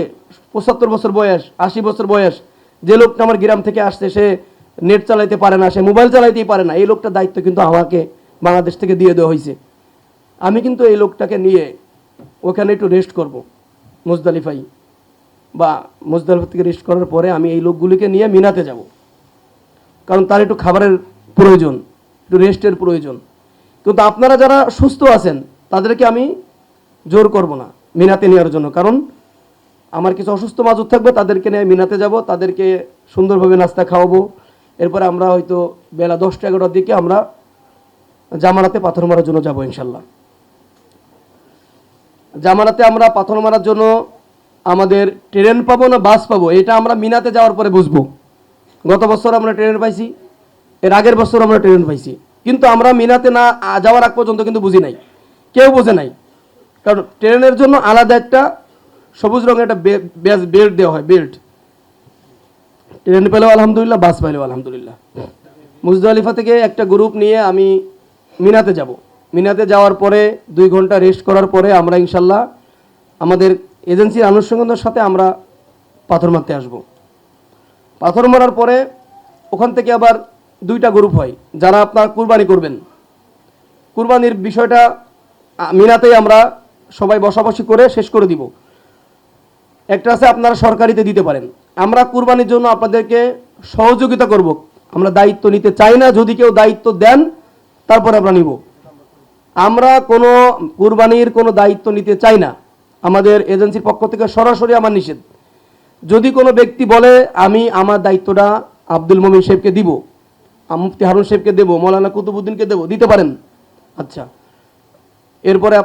75 বছর বয়স, 80 বছর বয়স, যে লোকটা আমার গ্রাম থেকে আসছে, সে নেট চালাইতে পারে না, সে মোবাইল চালাইতেই পারে না, এই লোকটার দায়িত্ব কিন্তু আমাকে বাংলাদেশ থেকে দিয়ে দেওয়া হয়েছে। আমি কিন্তু এই লোকটাকে নিয়ে ওখানে একটু রেস্ট করব মুজদালিফাই, বা মুজদালিফা থেকে রেস্ট করার পরে আমি এই লোকগুলিকে নিয়ে মিনাতে যাব, কারণ তার একটু খাবারের প্রয়োজন, একটু রেস্টের প্রয়োজন। কিন্তু আপনারা যারা সুস্থ আছেন তাদেরকে আমি জোর করব না মিনাতে নেওয়ার জন্য, কারণ আমার কিছু অসুস্থ মাজুর থাকবে, তাদেরকে নিয়ে মিনাতে যাব, তাদেরকে সুন্দরভাবে নাস্তা খাওয়াবো। এরপরে আমরা হয়তো বেলা 10টা-11টার দিকে আমরা জামারাতে পাথর মারার জন্য যাব ইনশাল্লাহ। জামারাতে আমরা পাথর মারার জন্য আমাদের ট্রেন পাবো না বাস পাবো, এটা আমরা মিনাতে যাওয়ার পরে বুঝবো। গত বছর আমরা ট্রেন পাইছি, এর আগের বছর আমরা ট্রেন পাইছি, কিন্তু আমরা মিনাতে না যাওয়ার আগ পর্যন্ত কিন্তু বুঝি নাই, কেউ বোঝে নাই। কারণ ট্রেনের জন্য আলাদা একটা সবুজ রঙের একটা বেল্ট দেওয়া হয়, বেল্ট। ট্রেন পেলেও আলহামদুলিল্লাহ, বাস পেলেও আলহামদুলিল্লাহ। মুজদালিফা থেকে একটা গ্রুপ নিয়ে আমি মিনাতে যাব। মিনাতে যাওয়ার পরে 2 ঘন্টা রেস্ট করার পরে আমরা ইনশাল্লাহ আমাদের এজেন্সির আনুষ্ঠানিকতার সাথে আমরা পাথর মারতে আসব। পাথর মারার পরে ওখান থেকে আবার 2টা গ্রুপ হয়, যারা আপনার কুরবানি করবেন। কুরবানির বিষয়টা মিনাতেই আমরা সবাই বসাবসি করে শেষ করে দিব। একটা আছে আপনারা সরকারিতে দিতে পারেন। আমরা কুরবানির জন্য আপনাদেরকে সহযোগিতা করব, আমরা দায়িত্ব নিতে চাই না। যদি কেউ দায়িত্ব দেন তারপরে আমরা নিব। আমরা কোনো কুরবানির কোনো দায়িত্ব নিতে চাই না। আমাদের এজেন্সির পক্ষ থেকে সরাসরি আমার নিষেধ। যদি কোনো ব্যক্তি বলে আমি আমার দায়িত্বটা আব্দুল মমিন সাহেবকে দিব, মুফতি হারুন সাহেবকে দেবো, মৌলানা কুতুবুদ্দিনকে দেবো, দিতে পারেন। আচ্ছা, এরপরে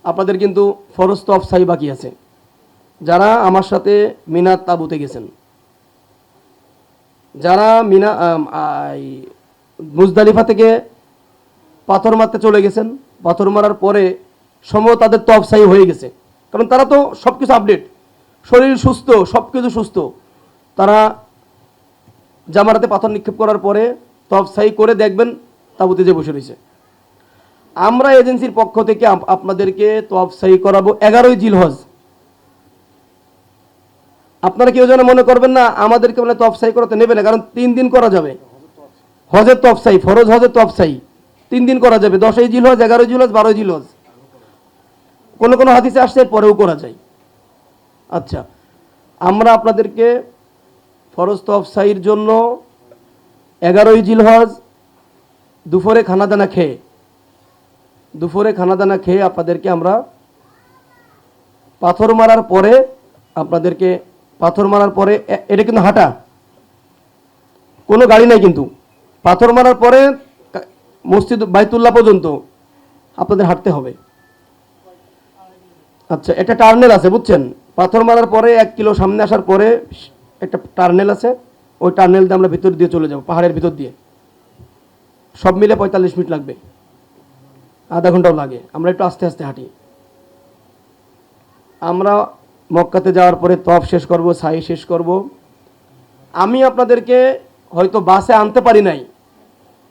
আপনাদের কিন্তু ফরজ তফ সাই বাকি আছে। যারা আমার সাথে মিনাত তাবুতে গেছেন, যারা মুজদালিফা থেকে পাথর মারতে চলে গেছেন, পাথর মারার পরে সম্ভবত তাদের তফ সাই হয়ে গেছে, কারণ তারা তো সব কিছু আপডেট, শরীর সুস্থ, সব কিছু সুস্থ। তারা জামারাতে পাথর নিক্ষেপ করার পরে তফ সাই করে দেখবেন তাবুতে যে বসে রয়েছে। আমরা এজেন্সির পক্ষ থেকে আপনাদেরকে তফ সাই করাবো 11ই জিলহজ। আপনারা কেউ যেন মনে করবেন না আমাদেরকে মানে তফ সাই করাতে নেবে না, কারণ 3 দিন করা যাবে। হজের তফ সাই, ফরজ হজের তফ সাই 3 দিন করা যাবে, 10ই জিলহজ, 11ই জিলহজ, 12ই জিলহজ। কোনো কোনো হাদিসে আসছে পরেও করা যায়। আচ্ছা, আমরা আপনাদেরকে ফরজ তফ সাইর জন্য 11ই জিলহজ দুপুরে খানাদানা খেয়ে আপনাদেরকে আমরা পাথর মারার পরে এটা কিন্তু হাঁটা, কোনো গাড়ি নাই, কিন্তু পাথর মারার পরে মসজিদ বাইতুল্লাহ পর্যন্ত আপনাদের হাঁটতে হবে। আচ্ছা, একটা টার্নেল আছে, বুঝছেন? পাথর মারার পরে 1 কিলো সামনে আসার পরে একটা টার্নেল আছে, ওই টার্নেল দিয়ে আমরা ভিতর দিয়ে চলে যাব, পাহাড়ের ভিতর দিয়ে। সব মিলে 45 মিনিট লাগবে, আধা ঘন্টাও লাগে। আমরা একটু আস্তে আস্তে হাঁটি। আমরা মক্কাতে যাওয়ার পরে তফ শেষ করব, সাই শেষ করব। আমি আপনাদেরকে হয়তো বাসে আনতে পারি নাই,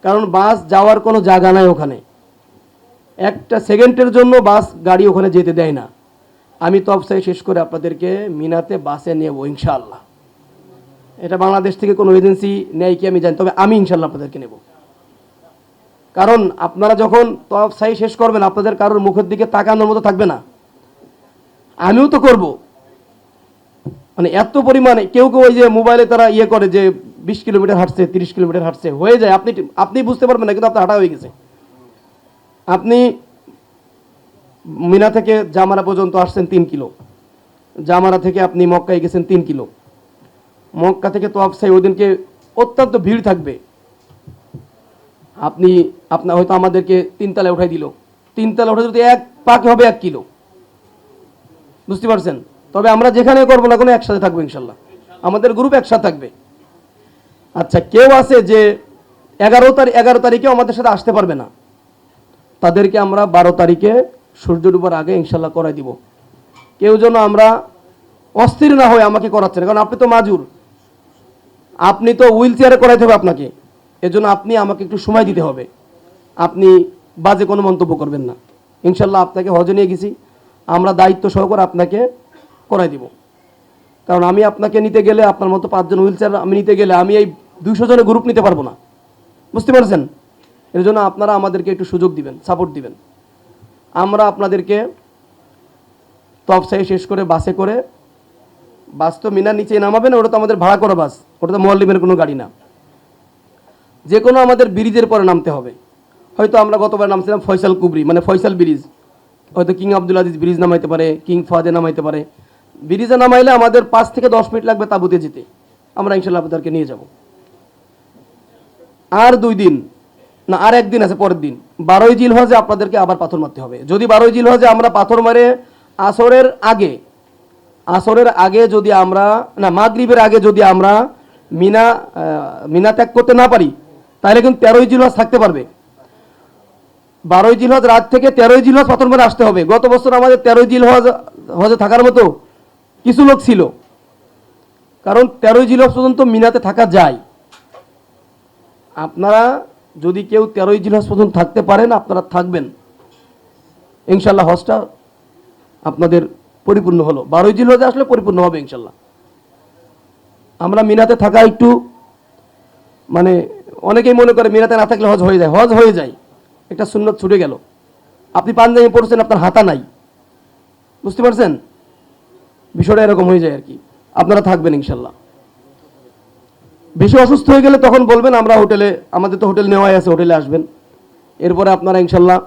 কারণ বাস যাওয়ার কোনো জায়গা নাই ওখানে, একটা সেকেন্ডের জন্য বাস গাড়ি ওখানে যেতে দেয় না। আমি তফ সাই শেষ করে আপনাদেরকে মিনাতে বাসে নেব ইনশাআল্লাহ। এটা বাংলাদেশ থেকে কোনো এজেন্সি নেয় কি আমি জানি, তবে আমি ইনশাআল্লাহ আপনাদেরকে নেব। কারণ আপনারা যখন তফ সাই শেষ করবেন আপনাদের কারোর মুখের দিকে তাকানোর মতো থাকবে না। আমিও তো করব, মানে এত পরিমাণে কেউ ওই যে মোবাইলে তারা করে যে 20 কিলোমিটার হাঁটছে, 30 কিলোমিটার হাঁটছে, হয়ে যায়। আপনি বুঝতে পারবেন না, কিন্তু আপনার হাঁটা হয়ে গেছে। আপনি মিনা থেকে জামারা পর্যন্ত আসছেন 3 কিলো, জামারা থেকে আপনি মক্কায় গেছেন 3 কিলো, মক্কা থেকে তফ সাই ওই দিনকে অত্যন্ত ভিড় থাকবে। আপনার হয়তো আমাদেরকে 3 তলায় উঠাই দিল, 3 তলায় উঠে যদি এক পাকে হবে 1 কিলো, বুঝতে পারছেন? তবে আমরা যেখানে করবো না কোনো একসাথে থাকবো ইনশাল্লাহ, আমাদের গ্রুপ একসাথে থাকবে। আচ্ছা, কেউ আছে যে 11 তারিখে আমাদের সাথে আসতে পারবে না, তাদেরকে আমরা 12 তারিখে সূর্য ডুবার আগে ইনশাল্লাহ করাই দিব। কেউ যেন আমরা অস্থির না হয়ে আমাকে করাচ্ছেন, কারণ আপনি তো মাজুর, আপনি তো হুইল চেয়ারে করাইতে হবে আপনাকে, এজন্য আপনি আমাকে একটু সময় দিতে হবে। আপনি বাজে কোনো মন্তব্য করবেন না ইনশাল্লাহ। আপনাকে হজে নিয়ে গেছি, আমরা দায়িত্ব সহকারে আপনাকে করাই দিব। কারণ আমি আপনাকে নিতে গেলে, আপনার মতো 5 জন হুইল চেয়ার আমি নিতে গেলে আমি এই 200 জনের গ্রুপ নিতে পারবো না, বুঝতে পারছেন? এর জন্য আপনারা আমাদেরকে একটু সুযোগ দিবেন, সাপোর্ট দিবেন। আমরা আপনাদেরকে তফ সাই শেষ করে বাসে করে, বাস তো মিনার নিচে নামাবে না, ওটা তো আমাদের ভাড়া করা বাস, ওটা তো মোয়াল্লিমের কোনো গাড়ি না। যে কোনো আমাদের ব্রিজের পরে নামতে হবে। হয়তো আমরা গতবার নামছিলাম ফয়সাল কুবরি, মানে ফয়সাল ব্রিজ, হয়তো কিং আব্দুল আজিজ ব্রিজ নামাইতে পারে, কিং ফাদে নামাইতে পারে। ব্রিজে নামাইলে আমাদের 5 থেকে 10 মিনিট লাগবে তাবুতে যেতে। আমরা ইনশাল্লাহ আপনাদেরকে নিয়ে যাব। আর 2 দিন না, আর 1 দিন আছে, পরের দিন 12ই জিলহজে আপনাদেরকে আবার পাথর মারতে হবে। যদি 12ই জিলহজে আমরা পাথর মারে আসরের আগে যদি আমরা না, মাগরিবের আগে যদি আমরা মিনা ত্যাগ করতে না পারি, তাহলে কিন্তু 13ই জিলহজ থাকতে পারবে। 12ই জিলহজ রাত থেকে 13ই জিলহজ পাথর মারে আসতে হবে। গত বছর আমাদের 13ই জিলহজ হজে থাকার মতো কিছু লোক ছিল, কারণ 13ই জিলহজ পর্যন্ত মিনাতে থাকা যায়। আপনারা যদি কেউ 13ই জিলহজ পর্যন্ত থাকতে পারেন, আপনারা থাকবেন ইনশাল্লাহ। হজটা আপনাদের পরিপূর্ণ হলো, 12ই জিলহজে আসলে পরিপূর্ণ হবে ইনশাল্লাহ। আমরা মিনাতে থাকা একটু মানে অনেকেই মনে করে মিনাতে না থাকলে হজ হয়ে যায়, একটা সুন্নত ছুটে গেল। আপনি পাঞ্জাবি পড়ছেন, আপনার হাতা নাই, বুঝতে পারছেন? বিষয়টা এরকম হয়ে যায় আর কি। আপনারা থাকবেন ইনশাল্লাহ। বেশি অসুস্থ হয়ে গেলে তখন বলবেন, আমরা হোটেলে, আমাদের তো হোটেল নেওয়াই আছে, হোটেলে আসবেন। এরপরে আপনারা ইনশাল্লাহ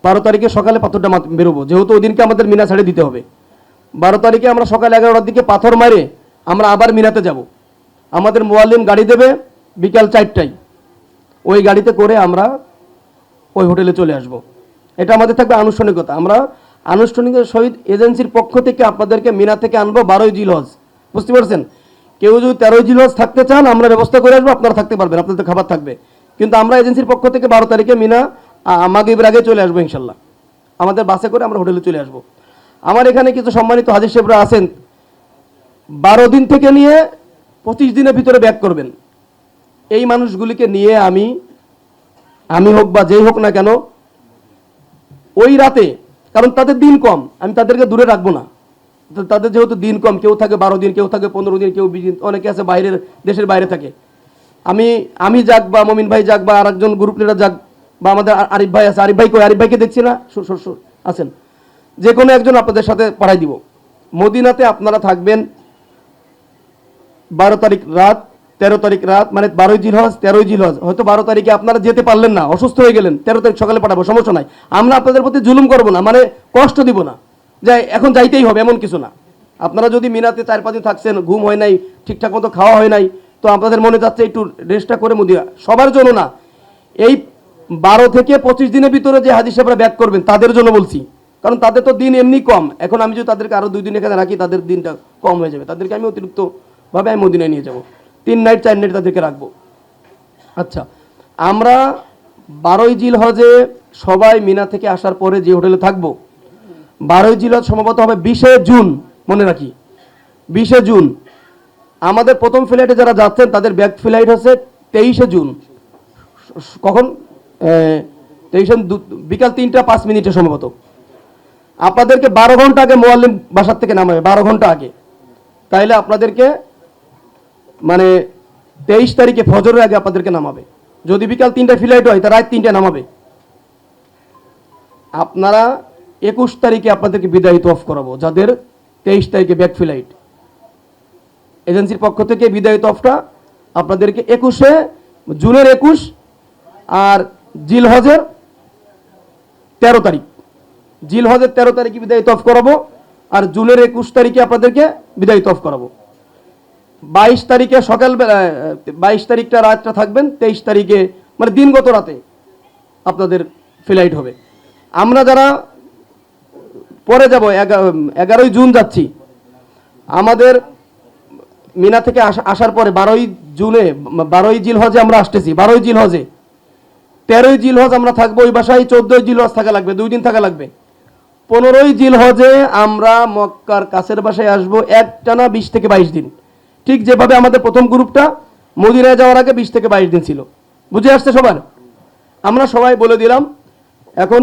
12 তারিখে সকালে পাথরটা বেরোবো, যেহেতু ওদিনকে আমাদের মিনা ছাড়ে দিতে হবে। 12 তারিখে আমরা সকাল 11টার দিকে পাথর মারে আমরা আবার মিনাতে যাব। আমাদের মোয়াল্লিম গাড়ি দেবে বিকাল 4টায়, ওই গাড়িতে করে আমরা ওই হোটেলে চলে আসব। এটা আমাদের থাকবে আনুষ্ঠানিকতা। আমরা আনুষ্ঠানিকতার সহিত এজেন্সির পক্ষ থেকে আপনাদেরকে মিনা থেকে আনবো 12ই জিলহজ, বুঝতে পারছেন? কেউ যদি 13ই জিলহজ থাকতে চান আমরা ব্যবস্থা করে আসবো, আপনারা থাকতে পারবেন, আপনাদের খাবার থাকবে। কিন্তু আমরা এজেন্সির পক্ষ থেকে 12 তারিখে মিনা মাগরিবের আগে চলে আসবো ইনশাল্লাহ। আমাদের বাসে করে আমরা হোটেলে চলে আসবো। আমার এখানে কিছু সম্মানিত হাজির সাহেবরা আছেন, 12 দিন থেকে নিয়ে 25 দিনের ভিতরে ব্যাক করবেন। এই মানুষগুলিকে নিয়ে আমি হোক বা যেই হোক না কেন ওই রাতে, কারণ তাদের দিন কম, আমি তাদেরকে দূরে রাখবো না। তাদের যেহেতু দিন কম, কেউ থাকে 12 দিন, কেউ থাকে 15 দিন, কেউ 20 দিন, অনেকে আছে বাইরের দেশের বাইরে থাকে। আমি যাক বা মমিন ভাই যাক বা আরেকজন গ্রুপ লিডার যাক বা আমাদের আরিফ ভাই আছে, আরিফ ভাইকে দেখছি না, আছেন, যে কোনো একজন আপনাদের সাথে পাঠাই দিব। মদিনাতে আপনারা থাকবেন 12 তারিখ রাত, 13 তারিখ রাত, মানে 12ই জিলহজ 13ই জিলহজ। হয়তো 12 তারিখে আপনারা যেতে পারলেন না, অসুস্থ হয়ে গেলেন, 13 তারিখ সকালে পাঠাবো, সমস্যা নাই। আমরা আপনাদের প্রতি জুলুম করবো না, মানে কষ্ট দিব না যে এখন যাইতেই হবে, এমন কিছু না। আপনারা যদি মিনাতে 4-5 দিন থাকছেন, ঘুম হয় নাই, ঠিকঠাক মতো খাওয়া হয় নাই, তো আপনাদের মনে যাচ্ছে একটু রেস্টটা করে মদিনা, সবার জন্য না। এই 12 থেকে 25 দিনের ভিতরে যে হাজির সাহেবরা ব্যাক করবেন তাদের জন্য বলছি, কারণ তাদের তো দিন এমনি কম। এখন আমি যদি তাদেরকে আরও 2 দিন এখানে রাখি, তাদের দিনটা কম হয়ে যাবে। তাদেরকে আমি অতিরিক্তভাবে আমি মদিনায় নিয়ে যাব, 3 নাইট 4 নাইট তাদেরকে রাখবো। আচ্ছা, আমরা 12ই জিলহজে সবাই মিনা থেকে আসার পরে যে হোটেলে থাকবো, 12ই জিলহজ সম্ভবত হবে 20শে জুন, মনে রাখি 20শে জুন। আমাদের প্রথম ফ্লাইটে যারা যাচ্ছেন তাদের ব্যাক ফ্লাইট হচ্ছে 23শে জুন। কখন? 23শে বিকাল 3টা 5 মিনিটে সম্ভবত। আপনাদেরকে 12 ঘন্টা আগে মোয়াল্লিম বাসার থেকে নামাবে, 12 ঘন্টা আগে। তাইলে আপনাদেরকে মানে 23 তারিখে ফজরের আগে আপনাদেরকে নামাবে। যদি বিকাল 3টায় ফ্লাইট হয় তা রাত 3টায় নামাবে। আপনারা 21 তারিখে আপনাদেরকে বিদায়িত অফ করাবো, যাদের 23 তারিখে ব্যাক ফ্লাইট। এজেন্সির পক্ষ থেকে বিদায়িত অফটা আপনাদেরকে 21শে জুনের 21 আর জিলহজের 13 তারিখ, জিলহজের 13 তারিখে বিদায়িত অফ করাবো, আর জুনের 21 তারিখে আপনাদেরকে বিদায়িত অফ করাবো। 22 তারিখে সকালবেলা, 22 তারিখটা রাতটা থাকবেন, 23 তারিখে মানে দিনগত রাতে আপনাদের ফ্লাইট হবে। আমরা যারা পরে যাব 11ই জুন যাচ্ছি, আমাদের মিনা থেকে আসার পরে 12ই জুনে 12ই জিলহজে আমরা আসতেছি, 12ই জিলহজে 13ই জিলহজ আমরা থাকবো ওই বাসায়, 14ই জিলহজ থাকা লাগবে, 2 দিন থাকা লাগবে। 15ই জিলহজে আমরা মক্কার কাছের বাসায় আসবো, একটানা 20 থেকে 22 দিন। ঠিক যেভাবে আমাদের প্রথম গ্রুপটা মদিনায় যাওয়ার আগে 20 থেকে 22 দিন ছিল। বুঝে আসছে সবার? আমরা সবাই বলে দিলাম, এখন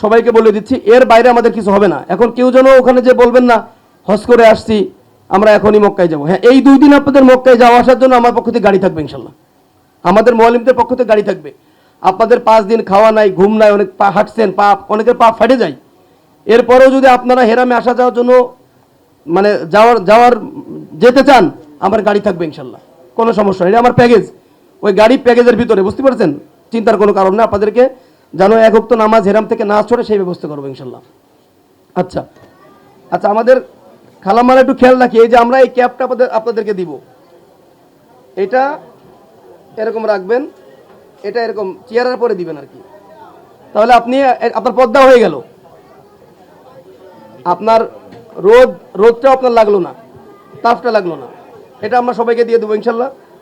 সবাইকে বলে দিচ্ছি, এর বাইরে আমাদের কিছু হবে না। এখন কেউ যেন ওখানে যে বলবেন না হজ করে আসছি আমরা এখনই মক্কায় যাবো। হ্যাঁ, এই 2 দিন আপনাদের মক্কায় যাওয়া আসার জন্য আমার পক্ষ থেকে গাড়ি থাকবে ইনশাল্লাহ, আমাদের মোয়াল্লিমদের পক্ষ থেকে গাড়ি থাকবে। আপনাদের 5 দিন খাওয়া নাই, ঘুম নাই, অনেক পা হাঁটছেন, অনেকের পা ফাটে যায়। এরপরেও যদি আপনারা হেরামে আসা যাওয়ার জন্য মানে যেতে চান, আমার গাড়ি থাকবে ইনশাল্লাহ, কোনো সমস্যা নেই। আমার প্যাকেজ, ওই গাড়ি প্যাকেজের ভিতরে, বুঝতে পারছেন? চিন্তার কোনো কারণ না। আপনাদেরকে যেন 1 ওয়াক্ত নামাজ হেরাম থেকে না ছড়ে সেই ব্যবস্থা করবো ইনশাল্লাহ। আচ্ছা, আমাদের খালাম্মারা একটু খেয়াল রাখি, এই যে আমরা এই ক্যাবটা আপনাদেরকে দিব, এটা এরকম রাখবেন, এটা এরকম চেয়ারের পরে দিবেন আর কি। তাহলে আপনার পর্দা হয়ে গেল, আপনার রোদটাও আপনার লাগলো না, তাপটা লাগলো না। এটা আমরা সবাইকে দিয়ে দেবো ইনশাল্লাহ।